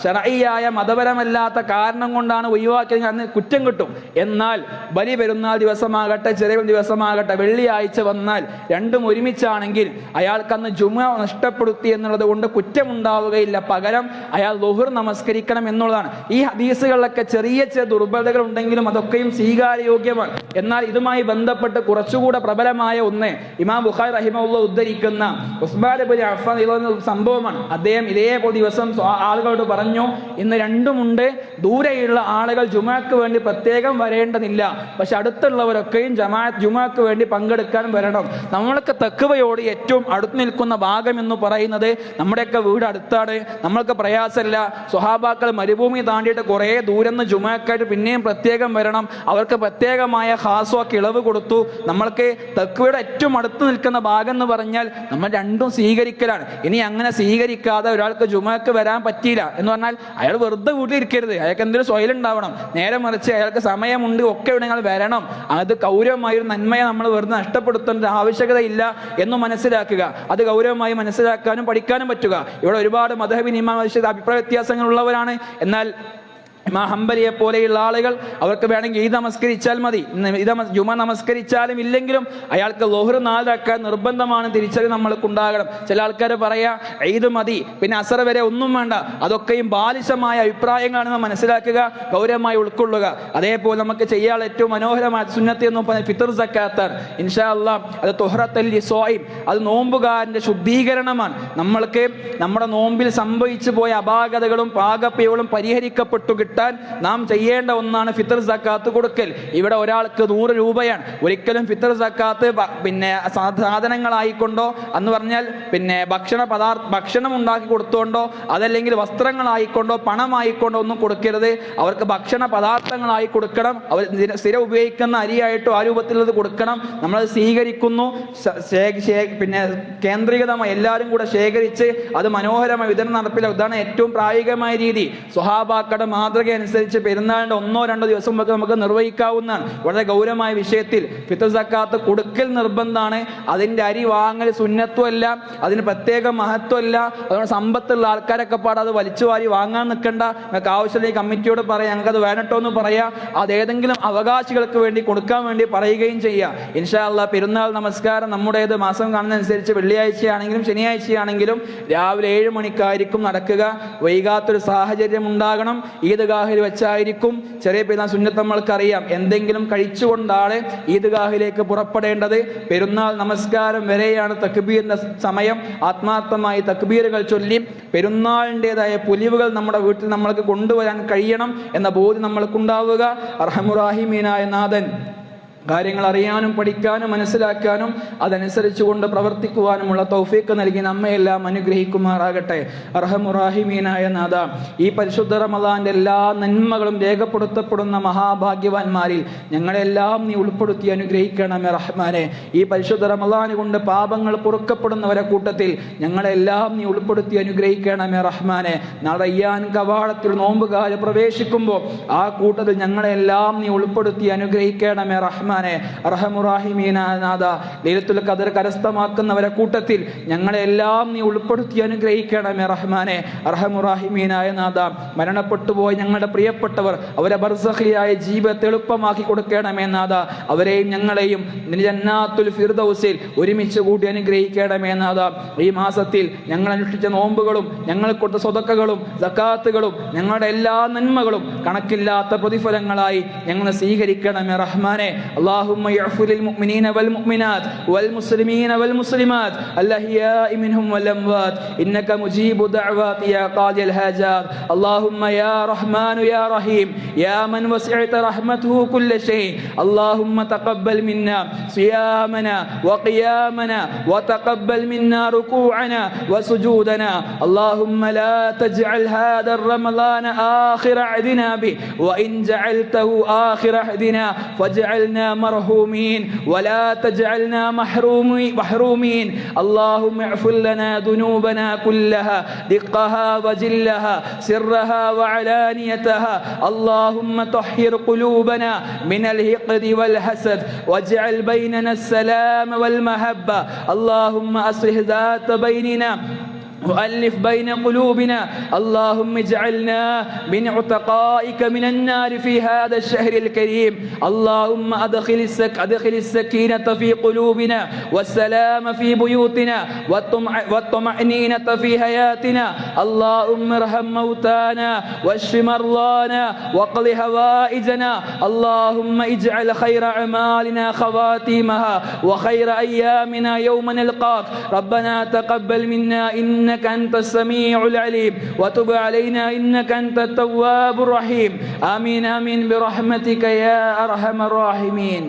C: ശർഈയായ മതപരമല്ലാത്ത കാരണം കൊണ്ടാണ് ഒഴിവാക്കിയത്, അന്ന് കുറ്റം കിട്ടും. എന്നാൽ ബലി പെരുന്നാൾ ദിവസമാകട്ടെ ചെറിയ ദിവസമാകട്ടെ വെള്ളിയാഴ്ച വന്നാൽ രണ്ടും ഒരുമിച്ചാണെങ്കിൽ അയാൾക്ക് അന്ന് ജുമുഅ നഷ്ടപ്പെടുത്തി എന്നുള്ളത് കൊണ്ട് കുറ്റമുണ്ടാവുകയില്ല. പകരം അയാൾ ളുഹർ നമസ്കരിക്കണം എന്നുള്ളതാണ്. ഈ ഹദീസുകളിലൊക്കെ ചെറിയ ദുർബലതകൾ ഉണ്ടെങ്കിലും അതൊക്കെയും സ്വീകാര്യോഗ്യമാണ്. എന്നാൽ ഇതുമായി ബന്ധപ്പെട്ട് കുറച്ചുകൂടെ പ്രബലമായ ഒന്ന് ഇമാം ബുഖാരി റഹിമഹുല്ലാഹ് ഉദ്ധരിക്കുന്ന ഉസ്മാൻ ഇബ്നു അഫ്ഫാൻ സംഭവമാണ്. അദ്ദേഹം ഇതേ ദിവസം ആളുകളോട് പറഞ്ഞു, ഇന്ന് രണ്ടുമുണ്ട്, ദൂരെയുള്ള ആളുകൾ ജുമുഅക്ക് വേണ്ടി പ്രത്യേകം വരേണ്ടതില്ല, പക്ഷെ അടുത്തുള്ളവരൊക്കെയും ജുമുഅക്ക് വേണ്ടി പങ്കെടുക്കാൻ വരണം. നമ്മൾക്ക് തഖ്വയോട് ഏറ്റവും അടുത്ത് നിൽക്കുന്ന ഭാഗം എന്ന് പറയുന്നത് നമ്മുടെയൊക്കെ വീട് അടുത്താണ്, നമ്മൾക്ക് പ്രയാസമില്ല. സ്വഹാബാക്കൾ മരുഭൂമി താണ്ടിയിട്ട് കുറേ ദൂരം നിന്ന് ജുമുഅക്കായിട്ട് പിന്നെയും പ്രത്യേകം വരണം, അവർക്ക് പ്രത്യേകമായ ഖാസ്വാക്ക് ഇളവ് കൊടുത്തു. നമ്മൾക്ക് തഖ്വയുടെ ഏറ്റവും അടുത്ത് നിൽക്കുന്ന ഭാഗം എന്ന് പറഞ്ഞാൽ നമ്മൾ രണ്ടും സ്വീകരിക്കലാണ്. ഇനി അങ്ങനെ സ്വീകരിക്കാതെ ഒരാൾക്ക് ജുമുഅക്ക് വരാൻ പറ്റിയ പറ്റിയില്ല എന്ന് പറഞ്ഞാൽ അയാൾ വെറുതെ വീട്ടിലിരിക്കരുത്, അയാൾക്ക് എന്തൊരു സ്വയം ഉണ്ടാവണം. നേരെ മറിച്ച് അയാൾക്ക് സമയമുണ്ട്, ഒക്കെ ഇവിടെ നിങ്ങൾ വരണം. അത് ഗൗരവമായ ഒരു നന്മയെ നമ്മൾ വെറുതെ നഷ്ടപ്പെടുത്തേണ്ട ആവശ്യകതയില്ല എന്ന് മനസ്സിലാക്കുക. അത് ഗൗരവമായി മനസ്സിലാക്കാനും പഠിക്കാനും പറ്റുക. ഇവിടെ ഒരുപാട് മദ്ഹബി ഇമാം അഭിപ്രായ വ്യത്യാസങ്ങളുള്ളവരാണ്. എന്നാൽ ഇമാം ഹംബലിയെ പോലെയുള്ള ആളുകൾ അവർക്ക് വേണമെങ്കിൽ ഈദ് നമസ്കരിച്ചാൽ മതി, ജുമ നമസ്കരിച്ചാലും ഇല്ലെങ്കിലും അയാൾക്ക് ളുഹ്ർ 4 റക്അത്ത് നിർബന്ധമാണ് തിരിച്ചറിവ് നമ്മൾക്കുണ്ടാകണം. ചില ആൾക്കാർ പറയാ ഈദ് മതി, പിന്നെ അസർ വരെ ഒന്നും വേണ്ട. അതൊക്കെയും ബാലിശമായ അഭിപ്രായങ്ങളാണെന്ന് മനസ്സിലാക്കുക, ഗൗരവമായി ഉൾക്കൊള്ളുക. അതേപോലെ നമുക്ക് ചെയ്യാൻ ഏറ്റവും മനോഹരമായ സുന്നത്ത് എന്ന് പറഞ്ഞാൽ ഫിത്ർ സക്കാത്താണ്. ഇൻഷാ അല്ലാഹ് അത് തുഹ്റത്തുൽ ലിസ്വായിം, അത് നോമ്പുകാരന്റെ ശുദ്ധീകരണമാണ്. നമ്മൾക്ക് നമ്മുടെ നോമ്പിൽ സംഭവിച്ചു പോയ അപാകതകളും പാകപ്പിഴകളും പരിഹരിക്കപ്പെട്ടു കിട്ടാൻ നാം ചെയ്യേണ്ട ഒന്നാണ് ഫിത്ർ സക്കാത്ത് കൊടുക്കൽ. ഇവിടെ ഒരാൾക്ക് 100 രൂപയാണ്. ഒരിക്കലും ഫിത്ർ സക്കാത്ത് പിന്നെ സാധനങ്ങളായിക്കൊണ്ടോ എന്ന് പറഞ്ഞാൽ പിന്നെ ഭക്ഷണം ഉണ്ടാക്കി കൊടുത്തുകൊണ്ടോ അതല്ലെങ്കിൽ വസ്ത്രങ്ങളായിക്കൊണ്ടോ പണമായിക്കൊണ്ടോ ഒന്നും കൊടുക്കരുത്. അവർക്ക് ഭക്ഷണ പദാർത്ഥങ്ങളായി കൊടുക്കണം. അവർ സ്ഥിരം ഉപയോഗിക്കുന്ന അരിയായിട്ടോ ആ രൂപത്തിലുള്ളത് കൊടുക്കണം. നമ്മളത് സ്വീകരിക്കുന്നു, പിന്നെ കേന്ദ്രീകൃതമായി എല്ലാവരും കൂടെ ശേഖരിച്ച് അത് മനോഹരമായി വിതരണം നടപ്പില്ല. ഇതാണ് ഏറ്റവും പ്രായോഗികമായ രീതി. സ്വഹാബാക്കളുടെ മാതൃക അനുസരിച്ച് പെരുന്നാളിന്റെ 1-2 ദിവസം നമുക്ക് നിർവഹിക്കാവുന്നതാണ്. വളരെ ഗൗരവമായ വിഷയത്തിൽ ഫിത്ർ സക്കാത്ത് കൊടുക്കൽ നിർബന്ധമാണ്. അതിന്റെ അരി വാങ്ങൽ സുന്നത്തുമല്ല, അതിന് പ്രത്യേക മഹത്വമല്ല. അതുകൊണ്ട് സമ്പത്തുള്ള ആൾക്കാരൊക്കെ പാടെ അത് വലിച്ചു വാരി വാങ്ങാൻ നിൽക്കണ്ട. നിങ്ങൾക്ക് ആവശ്യമില്ല കമ്മിറ്റിയോട് പറയാം, ഞങ്ങൾക്കത് വേണട്ടോ എന്ന് പറയാം. അത് ഏതെങ്കിലും അവകാശികൾക്ക് വേണ്ടി കൊടുക്കാൻ വേണ്ടി പറയുകയും ചെയ്യാം. ഇൻഷാ അല്ലാഹ് പെരുന്നാൾ നമസ്കാരം നമ്മുടേത് മാസം കാണുന്നതനുസരിച്ച് വെള്ളിയാഴ്ചയാണെങ്കിലും ശനിയാഴ്ചയാണെങ്കിലും രാവിലെ 7 മണിക്കായിരിക്കും നടക്കുക. വൈകാത്തൊരു സാഹചര്യം ഉണ്ടാകണം. ഈദ്ഗാഹിൽ വെച്ചായിരിക്കും. ചെറിയ പെരുന്നാൾ സുന്നത്ത് നമ്മൾക്കറിയാം, എന്തെങ്കിലും കഴിച്ചുകൊണ്ടാണ് ഈദ്ഗാഹിലേക്ക് പുറപ്പെടേണ്ടത്. പെരുന്നാൾ നമസ്കാരം വരെയാണ് തക്ബീറിന്റെ സമയം. ആത്മാർത്ഥമായി തക്ബീറുകൾ ചൊല്ലി പെരുന്നാളിൻ്റെതായ പൊലിവുകൾ നമ്മുടെ വീട്ടിൽ നമ്മൾക്ക് കൊണ്ടുവരാൻ കഴിയണം എന്ന ബോധ്യം നമ്മൾക്കുണ്ടാവുക. അർഹമുറാഹിമീനായ നാഥൻ കാര്യങ്ങൾ അറിയാനും പഠിക്കാനും മനസ്സിലാക്കാനും അതനുസരിച്ചുകൊണ്ട് പ്രവർത്തിക്കുവാനുമുള്ള തൗഫീഖ് നൽകി നമ്മയെല്ലാം അനുഗ്രഹിക്കുമാറാകട്ടെ. അർഹമുറാഹിമീനായ നാഥ, ഈ പരിശുദ്ധ റമളാന്റെ എല്ലാ നന്മകളും രേഖപ്പെടുത്തപ്പെടുന്ന മഹാഭാഗ്യവാന്മാരിൽ ഞങ്ങളെല്ലാം നീ ഉൾപ്പെടുത്തി അനുഗ്രഹിക്കണമേ റഹ്മാനെ. ഈ പരിശുദ്ധ റമളാൻ കൊണ്ട് പാപങ്ങൾ പൊറുക്കപ്പെടുന്നവരെ കൂട്ടത്തിൽ ഞങ്ങളെല്ലാം നീ ഉൾപ്പെടുത്തി അനുഗ്രഹിക്കണമേ റഹ്മാനെ. റയ്യാൻ കവാടത്തിൽ നോമ്പുകാർ പ്രവേശിക്കുമ്പോൾ ആ കൂട്ടത്തിൽ ഞങ്ങളെല്ലാം നീ ഉൾപ്പെടുത്തി അനുഗ്രഹിക്കണമേ റഹ്മാനെ. അർഹമുറാഹിമീനായ നാഥ, ലൈലത്തുൽ ഖദർ കരസ്ഥമാക്കുന്നവരെ കൂട്ടത്തിൽ ഞങ്ങളെല്ലാം നീ ഉൾപ്പെടുത്തി അനുഗ്രഹിക്കണമേ റഹ്മാനെ. അർഹമുറാഹിമീനായ നാഥ, മരണപ്പെട്ടു പോയ ഞങ്ങളുടെ പ്രിയപ്പെട്ടവർ അവരെ ബർസഖിയായ ജീവിതത്തെ എളുപ്പമാക്കി കൊടുക്കണമേ നാഥ. അവരെയും ഞങ്ങളെയും ജന്നാത്തുൽ ഫിർദൗസിൽ ഒരുമിച്ച് കൂട്ടി അനുഗ്രഹിക്കണമേ നാഥ. ഈ മാസത്തിൽ ഞങ്ങൾ അനുഷ്ഠിച്ച നോമ്പുകളും ഞങ്ങൾ കൊടുത്ത സ്വതക്കകളും സക്കാത്തുകളും ഞങ്ങളുടെ എല്ലാ നന്മകളും കണക്കില്ലാത്ത പ്രതിഫലങ്ങളായി ഞങ്ങൾ സ്വീകരിക്കണമേ റഹ്മാനെ. اللهم اغفر للمؤمنين والمؤمنات والمسلمين والمسلمات الأحياء منهم والأموات إنك مجيب دعوات يا قاضي الحاجات. اللهم يا رحمن يا رحيم يا من وسعت رحمته كل شيء، اللهم تقبل منا صيامنا وقيامنا وتقبل منا ركوعنا وسجودنا. اللهم لا تجعل هذا الرمضان آخر عهدنا به، وإن جعلته آخر عهدنا فاجعلنا مرحومين ولا تجعلنا محرومين. اللهم اغفر لنا ذنوبنا كلها دقها وجلها سرها وعلانيتها. اللهم طهر قلوبنا من الحقد والحسد واجعل بيننا السلام والمحبة. اللهم أصلح ذات بيننا وألف بين قلوبنا. اللهم اجعلنا من عتقائك من النار في هذا الشهر الكريم. اللهم أدخل السكينة في قلوبنا والسلام في بيوتنا والطمأنينة في حياتنا. اللهم ارحم موتانا واشف مرضانا واقض حوائجنا. اللهم اجعل خير أعمالنا خواتيمها وخير أيامنا يوم نلقاك. ربنا تقبل منا إنك أنت السميع العليم وتب علينا إنك أنت التواب الرحيم. آمين آمين برحمتك يا أرحم الراحمين.